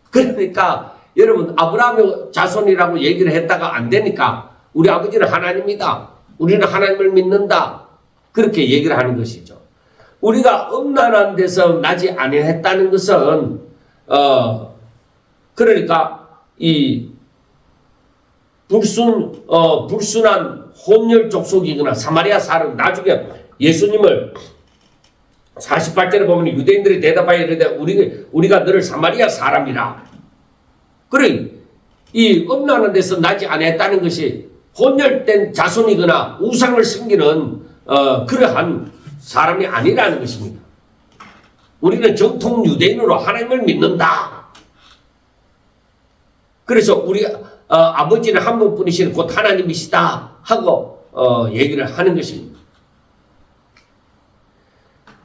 그러니까 여러분 아브라함의 자손이라고 얘기를 했다가 안 되니까 우리 아버지는 하나님이다. 우리는 하나님을 믿는다. 그렇게 얘기를 하는 것이죠. 우리가 음란한 데서 나지 아니했다는 것은 그러니까 이 불순한 혼혈 족속이거나 사마리아 사람, 나중에 예수님을 48절에 보면 유대인들이 대답하여 이르되 우리가 너를 사마리아 사람이라. 그래 이 음란한 데서 나지 아니했다는 것이 혼혈된 자손이거나 우상을 섬기는 그러한 사람이 아니라는 것입니다. 우리는 정통 유대인으로 하나님을 믿는다. 그래서 우리 아버지는 한 분뿐이신 곧 하나님이시다 하고 얘기를 하는 것입니다.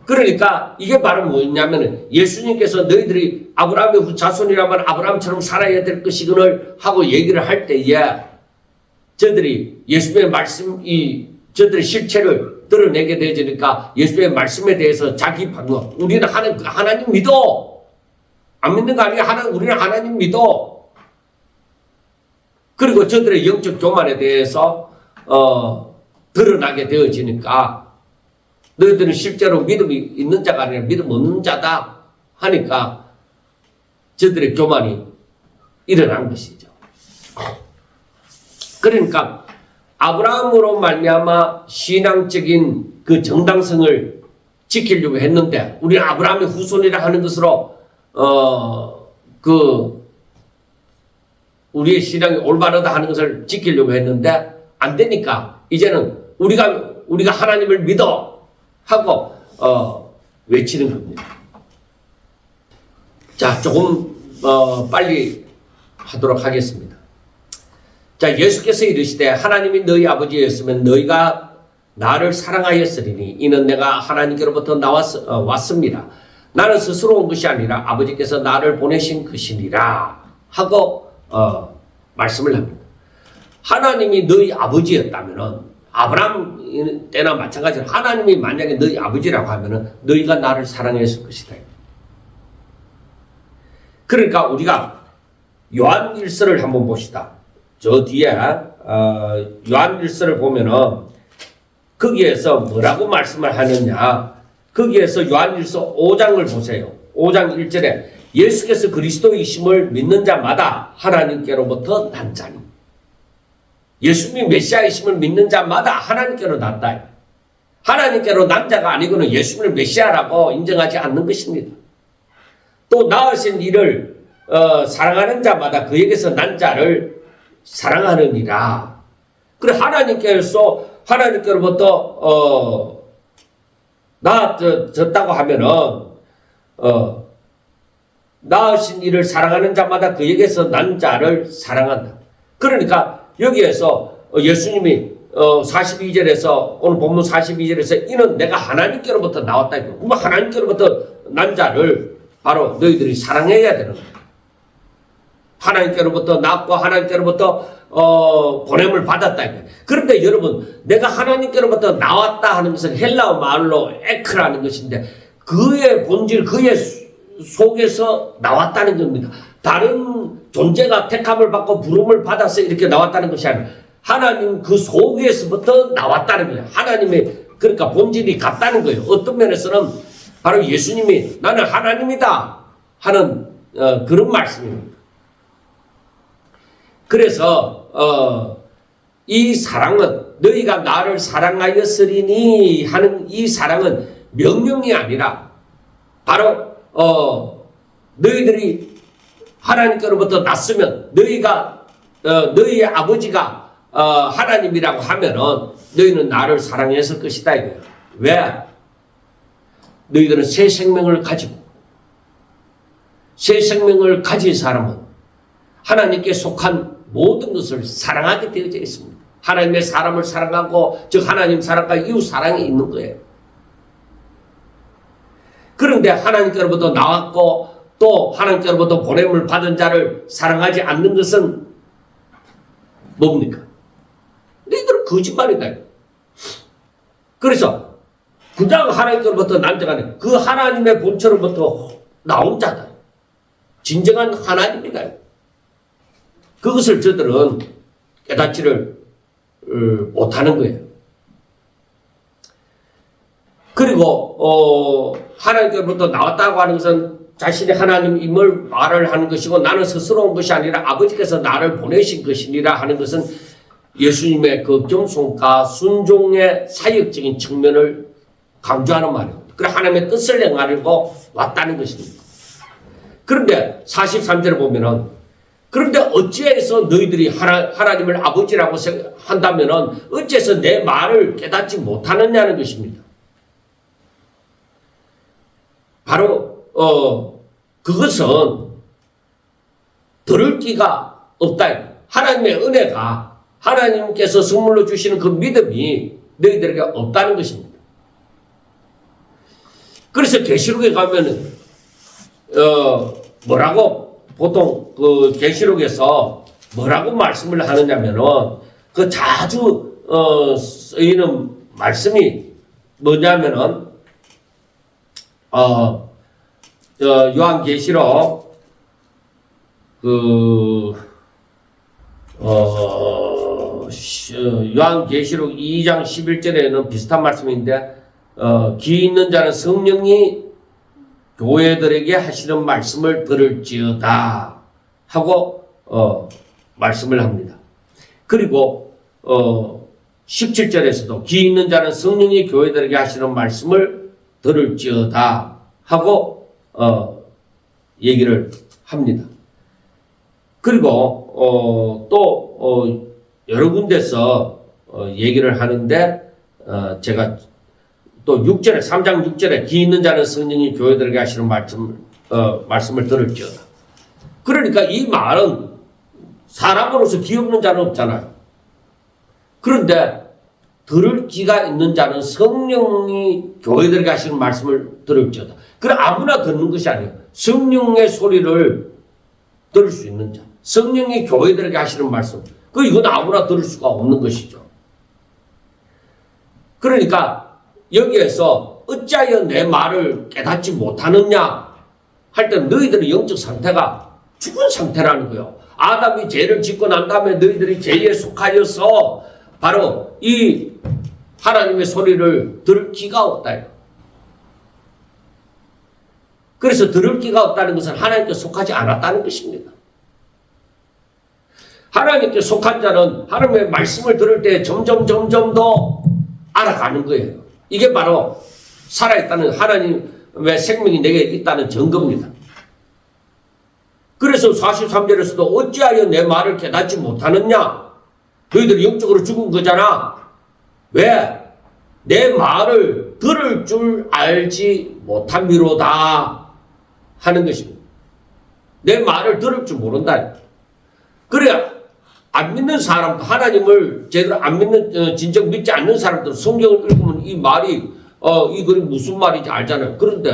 그러니까 이게 바로 뭐냐면 예수님께서 너희들이 아브라함의 자손이라면 아브라함처럼 살아야 될 것이거늘 하고 얘기를 할 때에 저들이 예수님의 저들의 실체를 드러내게 되어지니까 예수의 말씀에 대해서 자기 반응. 우리는 하나님 믿어. 안 믿는 거 아니야. 우리는 하나님 믿어. 그리고 저들의 영적 교만에 대해서 드러나게 되어지니까 너희들은 실제로 믿음이 있는 자가 아니라 믿음 없는 자다 하니까 저들의 교만이 일어난 것이죠. 그러니까 아브라함으로 말미암아 신앙적인 그 정당성을 지키려고 했는데 우리는 아브라함의 후손이라 하는 것으로 우리의 신앙이 올바르다 하는 것을 지키려고 했는데 안 되니까 이제는 우리가 하나님을 믿어 하고 외치는 겁니다. 자, 조금 빨리 하도록 하겠습니다. 자, 예수께서 이르시되 하나님이 너희 아버지였으면 너희가 나를 사랑하였으리니 이는 내가 하나님께로부터 왔습니다. 나는 스스로 온 것이 아니라 아버지께서 나를 보내신 것이니라 하고 말씀을 합니다. 하나님이 너희 아버지였다면은 아브라함 때나 마찬가지로 하나님이 만약에 너희 아버지라고 하면은 너희가 나를 사랑했을 것이다. 그러니까 우리가 요한일서를 한번 봅시다. 저 뒤에 요한일서를 보면은 거기에서 뭐라고 말씀을 하느냐. 거기에서 요한일서 5장을 보세요. 5장 1절에 예수께서 그리스도이심을 믿는 자마다 하나님께로부터 난 자니. 예수님이 메시아이심을 믿는 자마다 하나님께로 났다. 하나님께로 난 자가 아니고는 예수님을 메시아라고 인정하지 않는 것입니다. 또 나으신 이를 사랑하는 자마다 그에게서 난 자를 사랑하느니라. 그래 하나님께로부터 나아졌다고 하면은 나으신 이를 사랑하는 자마다 그에게서 난 자를 사랑한다. 그러니까 여기에서 예수님이 42절에서 오늘 본문 42절에서 이는 내가 하나님께로부터 나왔다. 그러면 하나님께로부터 난 자를 바로 너희들이 사랑해야 되는 거야. 하나님께로부터 낳고 하나님께로부터 보냄을 받았다. 그런데 여러분, 내가 하나님께로부터 나왔다 하는 것은 헬라어 말로 에크라는 것인데 그의 본질, 그의 속에서 나왔다는 겁니다. 다른 존재가 택함을 받고 부름을 받아서 이렇게 나왔다는 것이 아니라 하나님 그 속에서부터 나왔다는 거예요. 하나님의 그러니까 본질이 같다는 거예요. 어떤 면에서는 바로 예수님이 나는 하나님이다 하는 그런 말씀입니다. 그래서 이 사랑은 너희가 나를 사랑하였으리니 하는 이 사랑은 명령이 아니라 바로 너희들이 하나님께로부터 났으면 너희의 아버지가 하나님이라고 하면은 너희는 나를 사랑했을 것이다 이거예요. 왜? 너희들은 새 생명을 가진 사람은 하나님께 속한 모든 것을 사랑하게 되어져 있습니다. 하나님의 사람을 사랑하고 즉 하나님 사랑과 이웃 사랑이 있는 거예요. 그런데 하나님께로부터 나왔고 또 하나님께로부터 보냄을 받은 자를 사랑하지 않는 것은 뭡니까? 너희들은 거짓말이다. 그래서 그냥 하나님께로부터 난 자가 아니라 그 하나님의 본체로부터 나온 자다. 진정한 하나님이다. 그것을 저들은 깨닫지를 못하는 거예요. 그리고 하나님께로부터 나왔다고 하는 것은 자신이 하나님임을 말을 하는 것이고 나는 스스로 온 것이 아니라 아버지께서 나를 보내신 것이니라 하는 것은 예수님의 그 겸손과 순종의 사역적인 측면을 강조하는 말입니다. 그래 하나님의 뜻을 행하려고 왔다는 것입니다. 그런데 43절에 보면은 그런데 어찌해서 너희들이 하나님을 아버지라고 한다면은 어찌해서 내 말을 깨닫지 못하느냐는 것입니다. 바로 그것은 들을 기가 없다. 하나님의 은혜가 하나님께서 선물로 주시는 그 믿음이 너희들에게 없다는 것입니다. 그래서 계시록에 가면은 뭐라고 보통 그 계시록에서 뭐라고 말씀을 하느냐면은 그 자주 쓰이는 말씀이 뭐냐면은 요한계시록 요한계시록 2장 11절에는 비슷한 말씀인데 귀 있는 자는 성령이 교회들에게 하시는 말씀을 들을지어다 하고 말씀을 합니다. 그리고 17절에서도 귀 있는 자는 성령이 교회들에게 하시는 말씀을 들을지어다 하고 얘기를 합니다. 그리고 또 여러 군데서 얘기를 하는데 제가 또 6절에 3장 6절에 귀 있는 자는 성령이 교회들에게 하시는 말씀을 들을지어다. 그러니까 이 말은 사람으로서 귀 없는 자는 없잖아요. 그런데 들을 귀가 있는 자는 성령이 교회들에게 하시는 말씀을 들을지어다. 그래 아무나 듣는 것이 아니에요. 성령의 소리를 들을 수 있는 자. 성령이 교회들에게 하시는 말씀. 이건 아무나 들을 수가 없는 것이죠. 그러니까 여기에서 어찌하여 내 말을 깨닫지 못하느냐 할 때는 너희들의 영적 상태가 죽은 상태라는 거예요. 아담이 죄를 짓고 난 다음에 너희들이 죄에 속하여서 바로 이 하나님의 소리를 들을 기가 없다. 그래서 들을 기가 없다는 것은 하나님께 속하지 않았다는 것입니다. 하나님께 속한 자는 하나님의 말씀을 들을 때 점점 더 알아가는 거예요. 이게 바로 살아있다는 하나님의 생명이 내게 있다는 증거입니다. 그래서 43절에서도 어찌하여 내 말을 깨닫지 못하느냐? 너희들이 영적으로 죽은 거잖아. 왜? 내 말을 들을 줄 알지 못함이로다 하는 것입니다. 내 말을 들을 줄 모른다. 그래야 안 믿는 사람도 하나님을 제대로 안 믿는 진정 믿지 않는 사람들은 성경을 읽으면 이 말이 이 글이 무슨 말인지 알잖아요. 그런데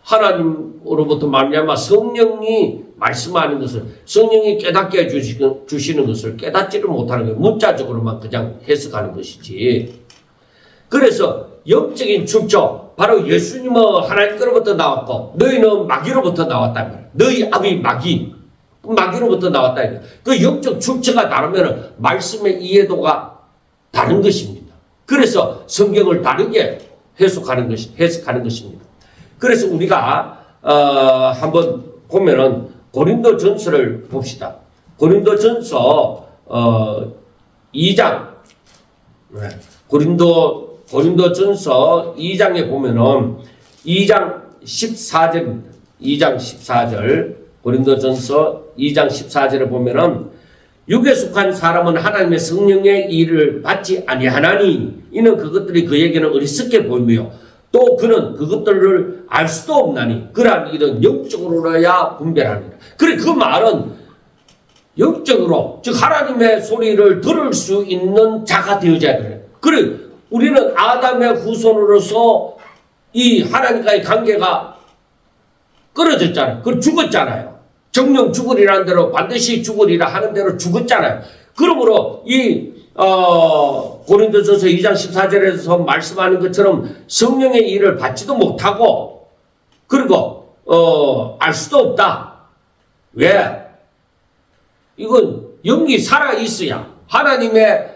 하나님으로부터 말미암아 성령이 말씀하는 것을 성령이 깨닫게 해주시는 것을 깨닫지를 못하는 거예요. 문자적으로만 그냥 해석하는 것이지. 그래서 영적인 출처 바로 예수님은 하나님께로부터 나왔고 너희는 마귀로부터 나왔다. 너희 아비 마귀로부터 나왔다. 그 영적 출처가 다르면 말씀의 이해도가 다른 것입니다. 그래서 성경을 다르게 해석하는 것입니다. 그래서 우리가 한번 보면은 고린도전서를 봅시다. 고린도전서 2장 고린도전서 2장에 보면은 2장 14절입니다. 2장 14절 고린도전서 2장 14절에 보면은 육에 속한 사람은 하나님의 성령의 일을 받지 아니하나니 이는 그것들이 그에게는 어리석게 보이며 또 그는 그것들을 알 수도 없나니 그러한 일은 영적으로야 분별합니다. 그래 그 말은 영적으로 즉 하나님의 소리를 들을 수 있는 자가 되어져야 돼요. 그래 우리는 아담의 후손으로서 이 하나님과의 관계가 끊어졌잖아요. 그 죽었잖아요. 정령 죽으리라는 대로 반드시 죽으리라 하는 대로 죽었잖아요. 그러므로 이 고린도전서 2장 14절에서 말씀하는 것처럼 성령의 일을 받지도 못하고 그리고 알 수도 없다. 왜? 이건 영이 살아있어야 하나님의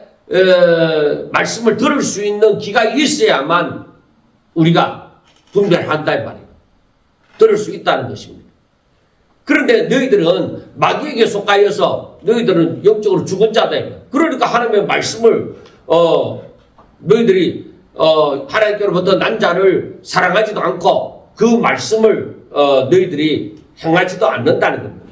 말씀을 들을 수 있는 기가 있어야만 우리가 분별한다 이 말이에요. 들을 수 있다는 것입니다. 그런데 너희들은 마귀에게 속하여서 너희들은 영적으로 죽은 자다. 그러니까 하나님의 말씀을 너희들이 하나님께로부터 난 자를 사랑하지도 않고 그 말씀을 너희들이 행하지도 않는다는 겁니다.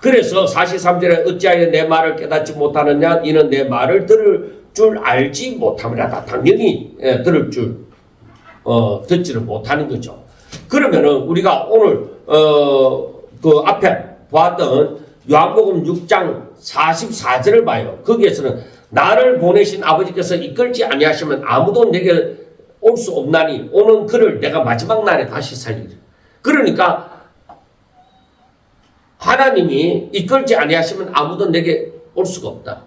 그래서 43절에 어찌하여 내 말을 깨닫지 못하느냐 이는 내 말을 들을 줄 알지 못함이라다. 당연히 듣지를 못하는 거죠. 그러면은 우리가 오늘 그 앞에 보았던 요한복음 6장 44절을 봐요. 거기에서는 나를 보내신 아버지께서 이끌지 아니하시면 아무도 내게 올 수 없나니 오는 그를 내가 마지막 날에 다시 살리리라. 그러니까 하나님이 이끌지 아니하시면 아무도 내게 올 수가 없다.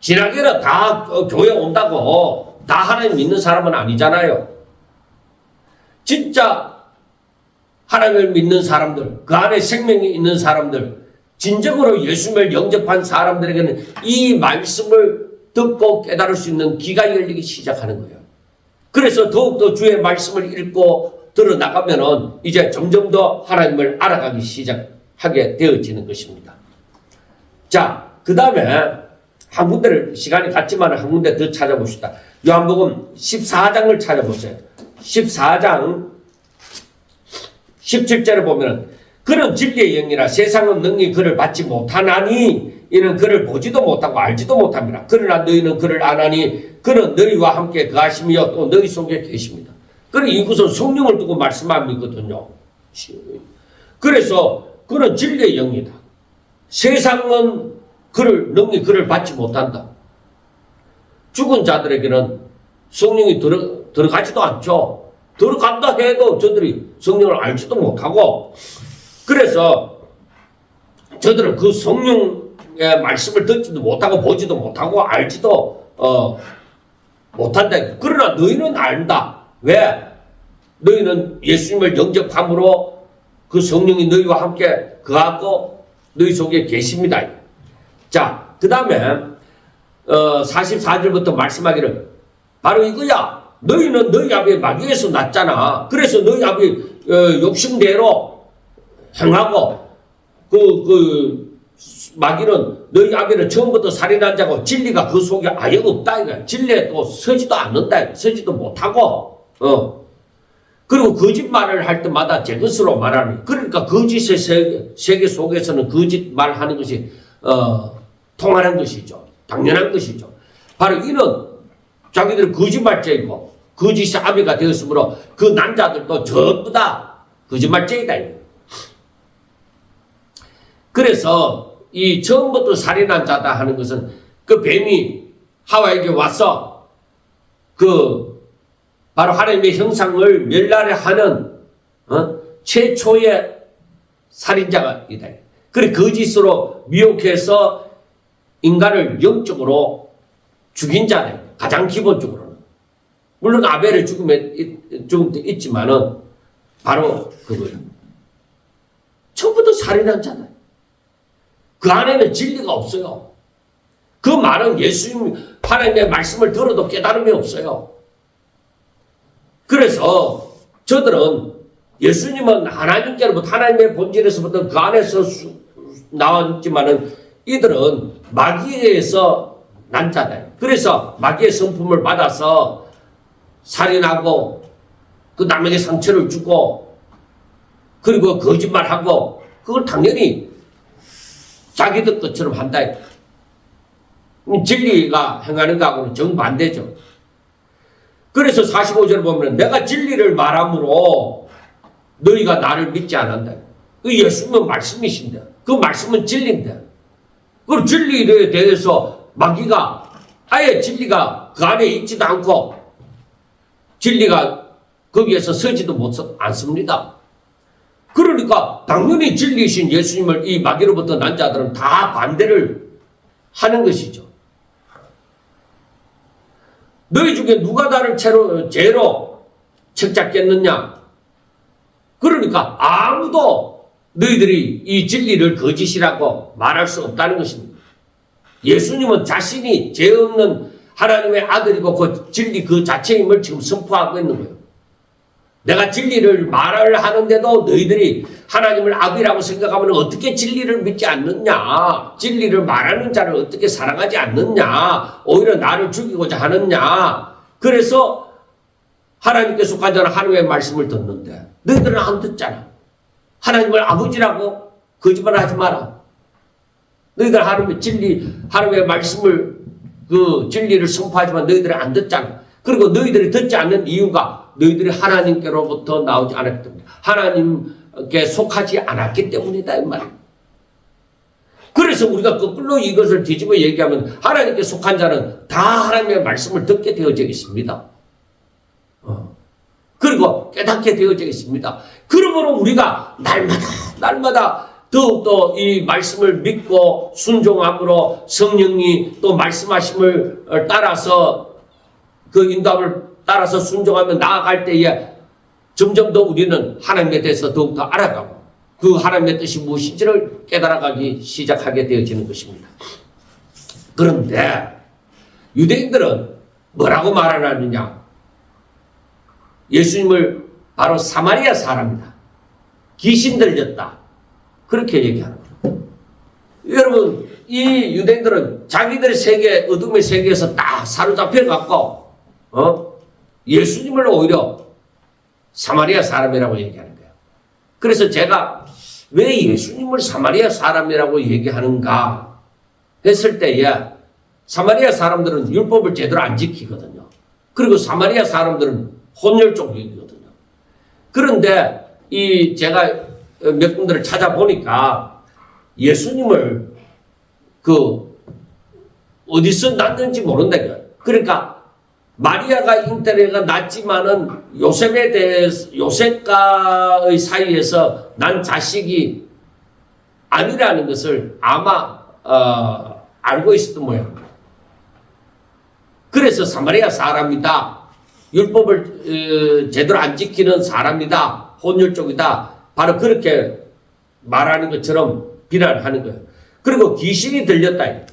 지나게는 다 교회 온다고 다 하나님 믿는 사람은 아니잖아요. 진짜 하나님을 믿는 사람들, 그 안에 생명이 있는 사람들, 진정으로 예수님을 영접한 사람들에게는 이 말씀을 듣고 깨달을 수 있는 귀가 열리기 시작하는 거예요. 그래서 더욱더 주의 말씀을 읽고 들어나가면은 이제 점점 더 하나님을 알아가기 시작하게 되어지는 것입니다. 자, 그 다음에 한 군데를 시간이 갔지만 한 군데 더 찾아봅시다. 요한복음 14장을 찾아보세요. 14장 17절에 보면 그는 진리의 영이라 세상은 능히 그를 받지 못하나니 이는 그를 보지도 못하고 알지도 못합니다. 그러나 너희는 그를 아나니 그는 너희와 함께 거하시며 또 너희 속에 계십니다. 그래 이것은 성령을 두고 말씀함이거든요. 그래서 그는 진리의 영이다. 세상은 능히 그를 받지 못한다. 죽은 자들에게는 성령이 들어가지도 않죠. 들어간다 해도 저들이 성령을 알지도 못하고 그래서 저들은 그 성령의 말씀을 듣지도 못하고 보지도 못하고 알지도 못한다. 그러나 너희는 안다. 왜? 너희는 예수님을 영접함으로 그 성령이 너희와 함께 거하고 너희 속에 계십니다. 자, 그 다음에 44절부터 말씀하기를 바로 이거야. 너희는 너희 아버지 마귀에서 났잖아. 그래서 너희 아버지 욕심대로 행하고 마귀는 너희 아버지는 처음부터 살인한 자고 진리가 그 속에 아예 없다. 이거야. 진리에 또 서지도 않는다. 서지도 못하고 그리고 거짓말을 할 때마다 제 것으로 말하니 그러니까 거짓의 세계 속에서는 거짓말하는 것이 통하는 것이죠. 당연한 것이죠. 바로 이는 자기들은 거짓말쟁이고 거짓의 아비가 되었으므로 그 남자들도 전부 다 거짓말쟁이다. 그래서 이 처음부터 살인한 자다 하는 것은 그 뱀이 하와에게 와서 바로 하나님의 형상을 멸랄하는 최초의 살인자가 이다. 그래 거짓으로 미혹해서 인간을 영적으로 죽인 자다. 가장 기본적으로는. 물론 아벨의 죽음도 있지만은 바로 그거예요. 처음부터 살인한 자다. 그 안에는 진리가 없어요. 그 말은 예수님 하나님의 말씀을 들어도 깨달음이 없어요. 그래서 저들은 예수님은 하나님께로부터 하나님의 본질에서부터 그 안에서 나왔지만은 이들은 마귀에서 난 자다. 그래서 마귀의 성품을 받아서 살인하고 그 남에게 상처를 주고 그리고 거짓말하고 그걸 당연히 자기들 것처럼 한다. 진리가 행하는 거하고는 정반대죠. 그래서 45절 보면 내가 진리를 말함으로 너희가 나를 믿지 않는다. 그 예수님은 말씀이신데 그 말씀은 진리인데 그 진리에 대해서 마귀가 아예 진리가 그 안에 있지도 않고 진리가 거기에서 서지도 않습니다. 그러니까 당연히 진리이신 예수님을 이 마귀로부터 난 자들은 다 반대를 하는 것이죠. 너희 중에 누가 나를 죄로 책잡겠느냐? 그러니까 아무도 너희들이 이 진리를 거짓이라고 말할 수 없다는 것입니다. 예수님은 자신이 죄 없는 하나님의 아들이고 그 진리 그 자체임을 지금 선포하고 있는 거예요. 내가 진리를 말을 하는데도 너희들이 하나님을 아비라고 생각하면 어떻게 진리를 믿지 않느냐? 진리를 말하는 자를 어떻게 사랑하지 않느냐? 오히려 나를 죽이고자 하느냐? 그래서 하나님께 속한 자는 하나님의 말씀을 듣는데 너희들은 안 듣잖아. 하나님을 아버지라고 거짓말 하지 마라. 너희들 하나님의 말씀을 그 진리를 선포하지만 너희들은 안 듣잖아. 그리고 너희들이 듣지 않는 이유가 너희들이 하나님께로부터 나오지 않았기 때문에 하나님께 속하지 않았기 때문이다 이 말입니다. 그래서 우리가 거꾸로 이것을 뒤집어 얘기하면 하나님께 속한 자는 다 하나님의 말씀을 듣게 되어져 있습니다. 그리고 깨닫게 되어져 있습니다. 그러므로 우리가 날마다 더욱더 이 말씀을 믿고 순종함으로 성령이 또 말씀하심을 따라서 그 인도함을 따라서 순종하며 나아갈 때에 점점 더 우리는 하나님에 대해서 더욱더 알아가고 그 하나님의 뜻이 무엇인지를 깨달아가기 시작하게 되어지는 것입니다. 그런데 유대인들은 뭐라고 말하느냐? 예수님을 바로 사마리아 사람이다. 귀신 들렸다. 그렇게 얘기하는 거예요. 여러분 이 유대인들은 자기들의 세계, 어둠의 세계에서 딱 사로잡혀갖고 예수님을 오히려 사마리아 사람이라고 얘기하는 거예요. 그래서 제가 왜 예수님을 사마리아 사람이라고 얘기하는가 했을 때에 사마리아 사람들은 율법을 제대로 안 지키거든요. 그리고 사마리아 사람들은 혼혈족이거든요. 그런데 제가 몇 군데를 찾아보니까 예수님을 어디서 낳는지 모른다. 그러니까 마리아가 잉태가 낳지만은 요셉과의 사이에서 난 자식이 아니라는 것을 아마 알고 있었던 모양입니다. 그래서 사마리아 사람이다 율법을 제대로 안 지키는 사람이다. 혼혈족이다. 바로 그렇게 말하는 것처럼 비난하는 거예요. 그리고 귀신이 들렸다.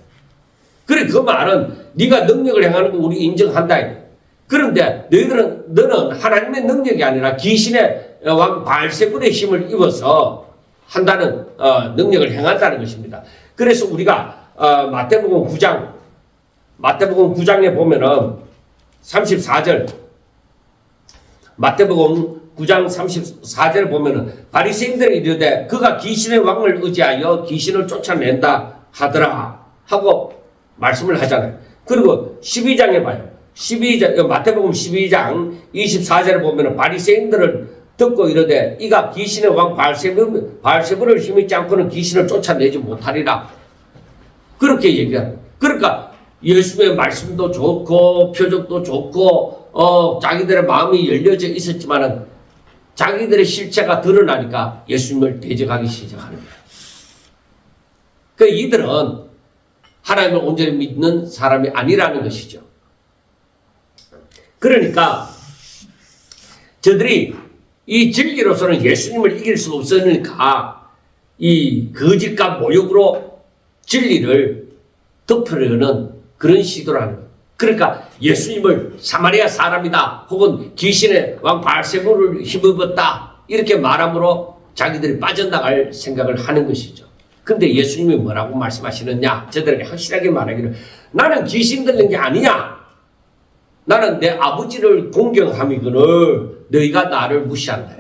그래 그 말은 네가 능력을 행하는 거 우리 인정한다. 그런데 너는 하나님의 능력이 아니라 귀신의 왕 바알세불의 힘을 입어서 한다는 능력을 행한다는 것입니다. 그래서 우리가 마태복음 9장에 보면은 34절 마태복음 9장 34절 보면은 바리새인들이 이르되 그가 귀신의 왕을 의지하여 귀신을 쫓아낸다 하더라 하고 말씀을 하잖아요. 그리고 12장에 봐요. 마태복음 12장 24절에 보면은 바리새인들을 듣고 이르되 이가 귀신의 왕 바알세불을 힘입지 않고는 귀신을 쫓아내지 못하리라. 그렇게 얘기합니다. 그러니까 예수의 말씀도 좋고 표적도 좋고 자기들의 마음이 열려져 있었지만은 자기들의 실체가 드러나니까 예수님을 대적하기 시작하는 거예요. 그 이들은 하나님을 온전히 믿는 사람이 아니라는 것이죠. 그러니까 저들이 이 진리로서는 예수님을 이길 수 없으니까 이 거짓과 모욕으로 진리를 덮으려는 그런 시도를 하는 거예요. 그러니까 예수님을 사마리아 사람이다 혹은 귀신의 왕 바알세불을 힘입었다 이렇게 말함으로 자기들이 빠져나갈 생각을 하는 것이죠. 근데 예수님이 뭐라고 말씀하시느냐? 저들에게 확실하게 말하기를 나는 귀신 들린 게 아니야. 나는 내 아버지를 공경함이거늘 너희가 나를 무시한다.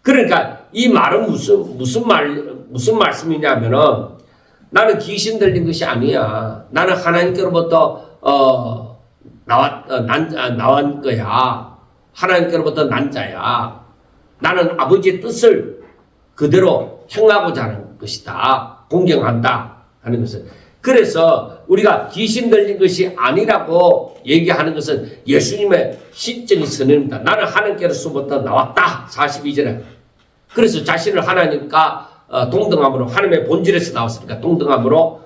그러니까 이 말은 무슨 말씀이냐면은 나는 귀신 들린 것이 아니야. 나는 하나님께로부터 나온 거야. 하나님께로부터 난 자야. 나는 아버지의 뜻을 그대로 행하고자 하는 것이다. 공경한다 하는 것은. 그래서 우리가 귀신 들린 것이 아니라고 얘기하는 것은 예수님의 신적인 선언입니다. 나는 하나님께로부터 나왔다. 42절에. 그래서 자신을 하나님과 동등함으로 하나님의 본질에서 나왔으니까 동등함으로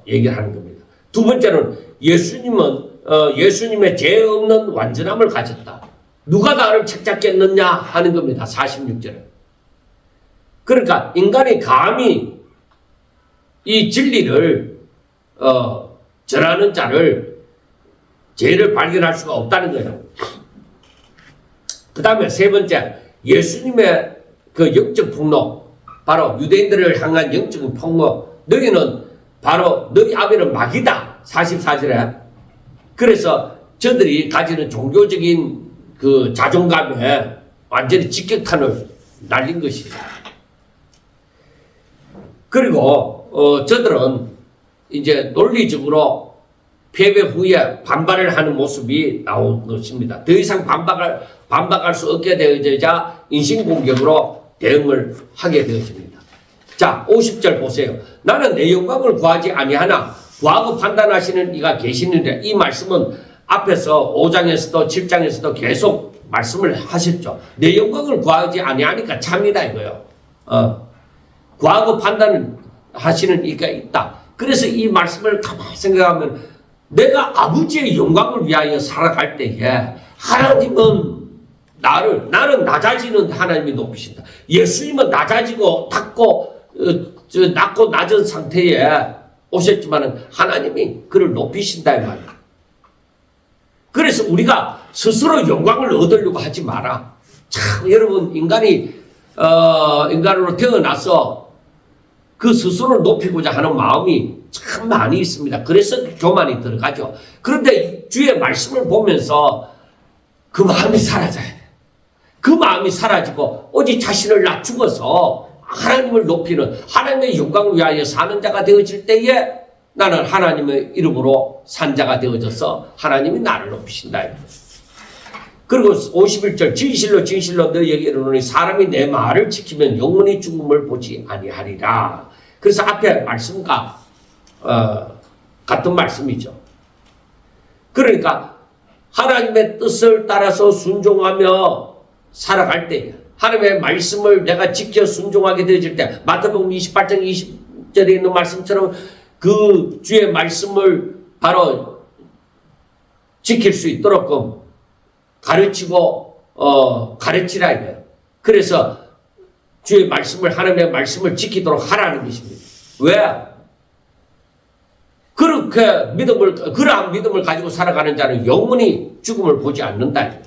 얘기를 하는 겁니다. 두 번째는 예수님의 죄 없는 완전함을 가졌다. 누가 나를 책잡겠느냐 하는 겁니다. 46절에. 그러니까 인간이 감히 이 진리를 전하는 자를 죄를 발견할 수가 없다는 거예요. 그 다음에 세 번째, 예수님의 그 영적 폭로, 바로 유대인들을 향한 영적인 폭로. 너희는 바로 너희 아비는 마귀다. 44절에. 그래서 저들이 가지는 종교적인 그 자존감에 완전히 직격탄을 날린 것이죠. 그리고 저들은 이제 논리적으로 패배 후에 반발을 하는 모습이 나온 것입니다. 더 이상 반박할 수 없게 되어지자 인신공격으로 대응을 하게 되어집니다. 자, 50절 보세요. 나는 내 영광을 구하지 아니하나 구하고 판단하시는 이가 계시는데, 이 말씀은 앞에서 5장에서도 7장에서도 계속 말씀을 하셨죠. 내 영광을 구하지 아니하니까 참이다 이거요. 구하고 판단하시는 이가 있다. 그래서 이 말씀을 가만히 생각하면 내가 아버지의 영광을 위하여 살아갈 때에 하나님은 나는 낮아지는 하나님이 높이신다. 예수님은 낮아지고 낮고 낮은 상태에 오셨지만 하나님이 그를 높이신다 이 말이야. 그래서 우리가 스스로 영광을 얻으려고 하지 마라. 참 여러분 인간으로 태어나서 그 스스로를 높이고자 하는 마음이 참 많이 있습니다. 그래서 교만이 들어가죠. 그런데 주의 말씀을 보면서 그 마음이 사라져야 돼. 그 마음이 사라지고 오직 자신을 낮추어서 하나님을 높이는 하나님의 영광을 위하여 사는 자가 되어질 때에 나는 하나님의 이름으로 산 자가 되어져서 하나님이 나를 높이신다. 그리고 51절 진실로 너희에게 이르노니 사람이 내 말을 지키면 영원히 죽음을 보지 아니하리라. 그래서 앞에 말씀과 같은 말씀이죠. 그러니까 하나님의 뜻을 따라서 순종하며 살아갈 때 하나님의 말씀을 내가 지켜 순종하게 되어질 때 마태복음 28장 20절에 있는 말씀처럼 그 주의 말씀을 바로 지킬 수 있도록 가르치고 가르치라 이거예요. 그래서 주의 말씀을 하나님의 말씀을 지키도록 하라는 것입니다. 왜? 그렇게 그러한 믿음을 가지고 살아가는 자는 영원히 죽음을 보지 않는다.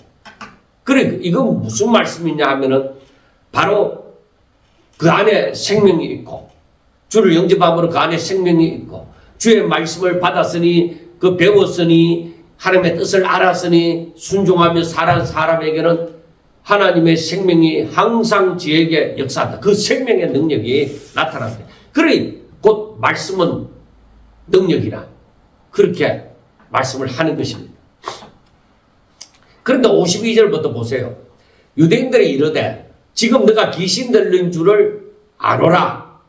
그래, 이건 무슨 말씀이냐 하면은 바로 그 안에 생명이 있고, 주를 영접함으로 그 안에 생명이 있고, 주의 말씀을 받았으니, 그 배웠으니, 하나님의 뜻을 알았으니, 순종하며 살아가는 사람에게는 하나님의 생명이 항상 저에게 역사한다. 그 생명의 능력이 나타난다. 그래, 곧 말씀은 능력이라. 그렇게 말씀을 하는 것입니다. 그런데 52절부터 보세요. 유대인들이 이르되 지금 너가 귀신 들린 줄을 아노라.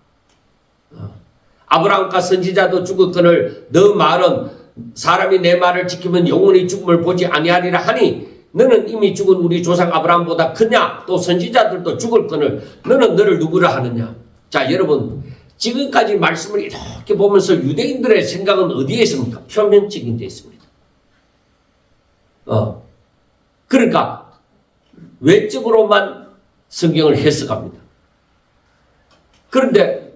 아브라함과 선지자도 죽었거늘 너 말은 사람이 내 말을 지키면 영원히 죽음을 보지 아니하리라 하니 너는 이미 죽은 우리 조상 아브라함보다 크냐? 또 선지자들도 죽을거늘 너는 너를 누구라 하느냐? 자, 여러분 지금까지 말씀을 이렇게 보면서 유대인들의 생각은 어디에 있습니까? 표면적인 데 있습니다. 그러니까 외적으로만 성경을 해석합니다. 그런데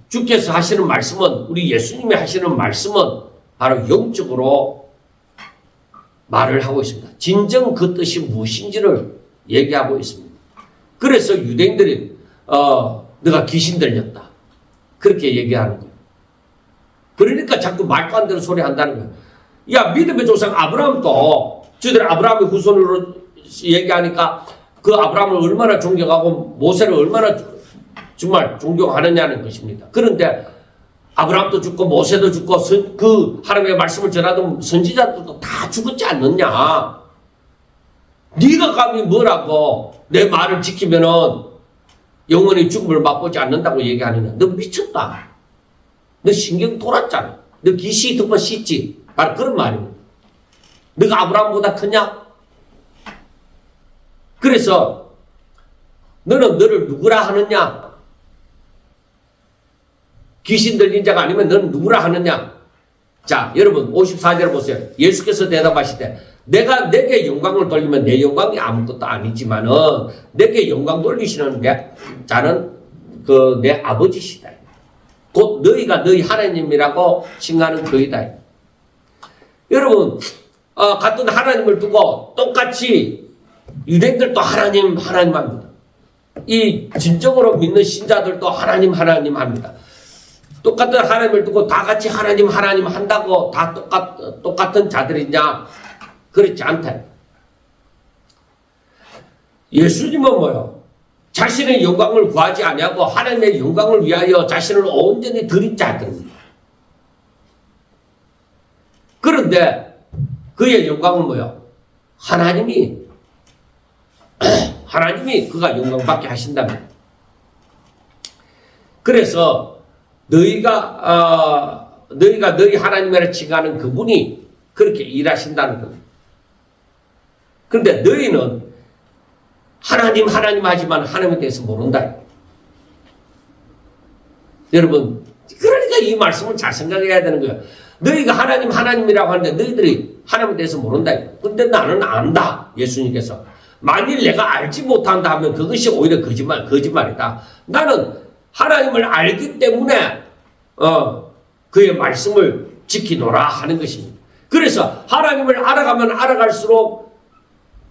주께서 하시는 말씀은, 우리 예수님이 하시는 말씀은 바로 영적으로 말을 하고 있습니다. 진정 그 뜻이 무엇인지를 얘기하고 있습니다. 그래서 유대인들이 너가 귀신 들렸다 그렇게 얘기하는 거예요. 그러니까 자꾸 말도 안 되는 소리 한다는 거예요. 야, 믿음의 조상 아브라함도 저들이 아브라함의 후손으로 얘기하니까 그 아브라함을 얼마나 존경하고 모세를 얼마나 정말 존경하느냐는 것입니다. 그런데 아브라함도 죽고 모세도 죽고 그 하나님의 말씀을 전하던 선지자들도 다 죽었지 않느냐. 네가 감히 뭐라고 내 말을 지키면은 영원히 죽음을 맛보지 않는다고 얘기하느냐. 너 미쳤다. 너 신경 돌았잖아. 너 기시 덮어 씻지. 바로 그런 말입니다. 너가 아브라함보다 크냐? 그래서 너는 너를 누구라 하느냐? 귀신 들린 자가 아니면 너는 누구라 하느냐? 자, 여러분 54절 보세요. 예수께서 대답하시되 내가 내게 영광을 돌리면 내 영광이 아무것도 아니지만은 내게 영광 돌리시는 자는 그 내 아버지시다. 곧 너희가 너희 하나님이라고 칭하는 그이다. 여러분 같은 하나님을 두고 똑같이 유대인들도 하나님 합니다. 이 진정으로 믿는 신자들도 하나님 합니다. 똑같은 하나님을 두고 다 같이 하나님 한다고 다 똑같은 자들이냐? 그렇지 않다. 예수님은 뭐요? 자신의 영광을 구하지 아니하고 하나님의 영광을 위하여 자신을 온전히 드린 자들입니다. 그런데 그의 영광은 뭐요? 하나님이 그가 영광받게 하신다면. 그래서 너희가 너희 하나님이라 칭하는 그분이 그렇게 일하신다는 겁니다. 그런데 너희는 하나님 하지만 하나님에 대해서 모른다. 여러분, 그러니까 이 말씀을 잘 생각해야 되는 거예요. 너희가 하나님이라고 하는데 너희들이 하나님에 대해서 모른다. 근데 나는 안다. 예수님께서. 만일 내가 알지 못한다 하면 그것이 오히려 거짓말이다. 나는 하나님을 알기 때문에 그의 말씀을 지키노라 하는 것입니다. 그래서 하나님을 알아가면 알아갈수록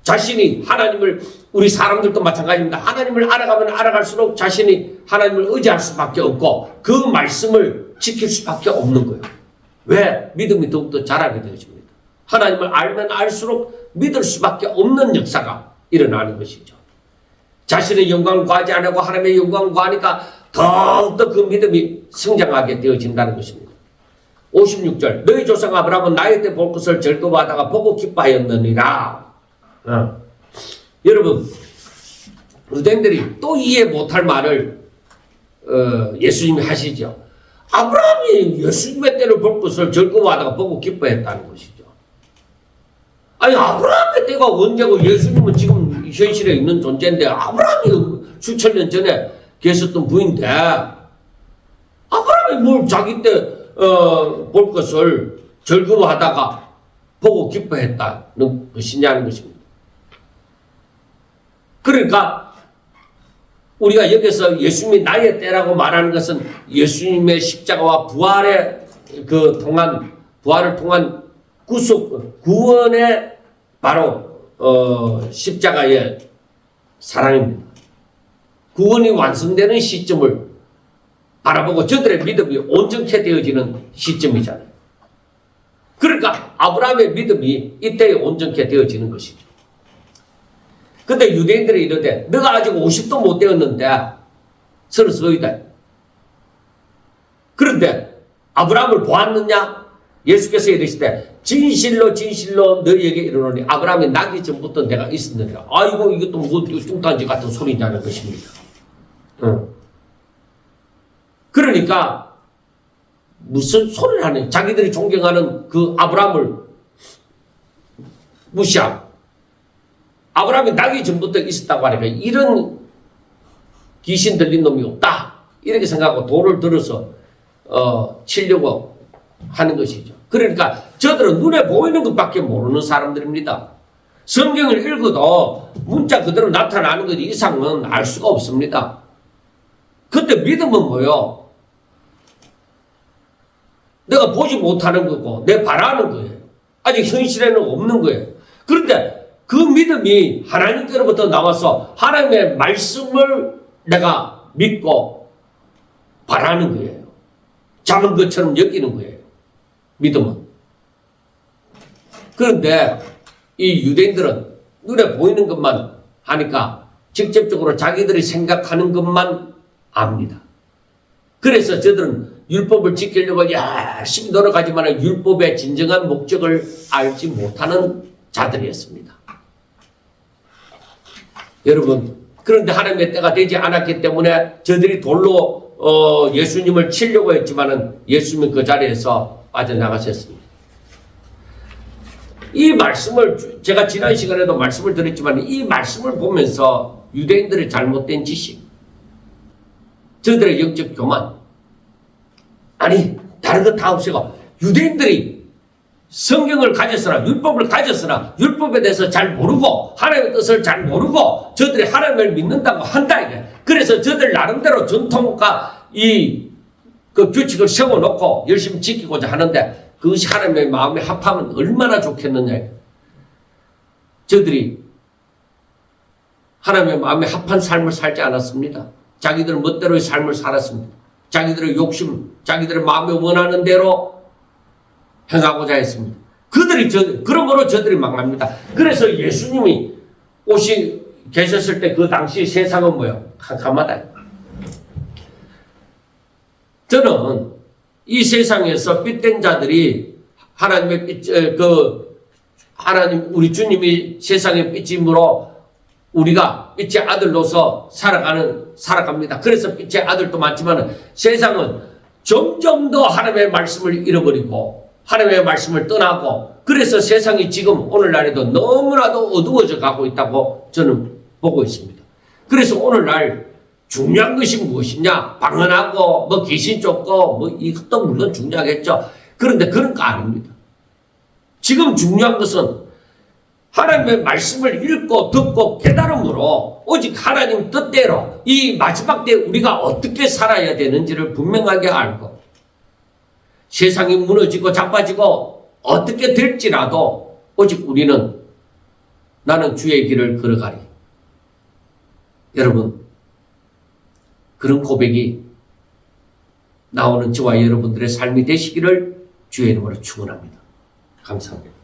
자신이 하나님을, 우리 사람들도 마찬가지입니다. 하나님을 알아가면 알아갈수록 자신이 하나님을 의지할 수밖에 없고 그 말씀을 지킬 수밖에 없는 거예요. 왜? 믿음이 더욱더 자라게 되어집니다. 하나님을 알면 알수록 믿을 수밖에 없는 역사가 일어나는 것이죠. 자신의 영광을 구하지 않고 하나님의 영광을 구하니까 더욱더 그 믿음이 성장하게 되어진다는 것입니다. 56절 너희 조상 아브라함은 나이 때 볼 것을 즐거워하다가 보고 기뻐하였느니라. 여러분, 유대인들이 또 이해 못할 말을 예수님이 하시죠. 아브라함이 예수님의 때를 볼 것을 즐거워하다가 보고 기뻐했다는 것이죠. 아니, 아브라함의 때가 언제고 예수님은 지금 현실에 있는 존재인데 아브라함이 수천 년 전에 계셨던 분인데 아브라함이 뭘 자기 때 볼 것을 즐거워하다가 보고 기뻐했다는 것이냐는 것입니다. 그러니까 우리가 여기서 예수님이 나의 때라고 말하는 것은 예수님의 십자가와 부활을 통한 구원의 바로 십자가의 사랑입니다. 구원이 완성되는 시점을 바라보고 저들의 믿음이 온전케 되어지는 시점이잖아요. 그러니까 아브라함의 믿음이 이때에 온전케 되어지는 것이죠. 근데 유대인들이 이러되 너가 아직 50도 못 되었는데 서러서이다. 그런데 아브라함을 보았느냐? 예수께서 이르시되 진실로 진실로 너희에게 이르노니 아브라함이 나기 전부터 내가 있었느니라. 아이고 이것도 뭐 뚱딴지 같은 소리냐는 것입니다. 그러니까 무슨 소리를 하는, 자기들이 존경하는 그 아브라함을 무시하고 아브라함이 나기 전부터 있었다고 하니까 이런 귀신 들린 놈이 없다 이렇게 생각하고 돌을 들어서 치려고 하는 것이죠. 그러니까 저들은 눈에 보이는 것밖에 모르는 사람들입니다. 성경을 읽어도 문자 그대로 나타나는 것 이상은 알 수가 없습니다. 근데 믿음은 뭐요? 내가 보지 못하는 거고 내 바라는 거예요. 아직 현실에는 없는 거예요. 그런데 그 믿음이 하나님께로부터 나와서 하나님의 말씀을 내가 믿고 바라는 거예요. 작은 것처럼 여기는 거예요. 믿음은. 그런데 이 유대인들은 눈에 보이는 것만 하니까 직접적으로 자기들이 생각하는 것만 압니다. 그래서 저들은 율법을 지키려고 열심히 노력하지만 율법의 진정한 목적을 알지 못하는 자들이었습니다. 여러분, 그런데 하나님의 때가 되지 않았기 때문에 저들이 돌로 예수님을 치려고 했지만 예수님은 그 자리에서 빠져나가셨습니다. 이 말씀을 제가 지난 시간에도 말씀을 드렸지만 이 말씀을 보면서 유대인들의 잘못된 지식, 저들의 영적 교만, 아니 다른 것 다 없애고 유대인들이 성경을 가졌으나 율법을 가졌으나 율법에 대해서 잘 모르고 하나님의 뜻을 잘 모르고 저들이 하나님을 믿는다고 한다 이게. 그래서 저들 나름대로 전통과 그 규칙을 세워놓고 열심히 지키고자 하는데 그것이 하나님의 마음에 합하면 얼마나 좋겠느냐. 저들이 하나님의 마음에 합한 삶을 살지 않았습니다. 자기들 멋대로의 삶을 살았습니다. 자기들의 욕심, 자기들의 마음에 원하는 대로 행하고자 했습니다. 그러므로 저들이 망합니다. 그래서 예수님이 계셨을 때 그 당시 세상은 뭐예요? 캄캄하다. 저는 이 세상에서 삐된 자들이 하나님의 하나님, 우리 주님이 세상의 빛임으로 우리가 빛의 아들로서 살아갑니다. 그래서 빛의 아들도 많지만 세상은 점점 더 하나님의 말씀을 잃어버리고 하나님의 말씀을 떠나고 그래서 세상이 지금 오늘날에도 너무나도 어두워져 가고 있다고 저는 보고 있습니다. 그래서 오늘날 중요한 것이 무엇이냐? 방언하고 뭐 귀신 쫓고 뭐 이것도 물론 중요하겠죠. 그런데 그런 거 아닙니다. 지금 중요한 것은 하나님의 말씀을 읽고 듣고 깨달음으로 오직 하나님 뜻대로 이 마지막 때 우리가 어떻게 살아야 되는지를 분명하게 알고 세상이 무너지고 자빠지고 어떻게 될지라도 오직 우리는 나는 주의 길을 걸어가리. 여러분, 그런 고백이 나오는 저와 여러분들의 삶이 되시기를 주의 이름으로 축원합니다. 감사합니다.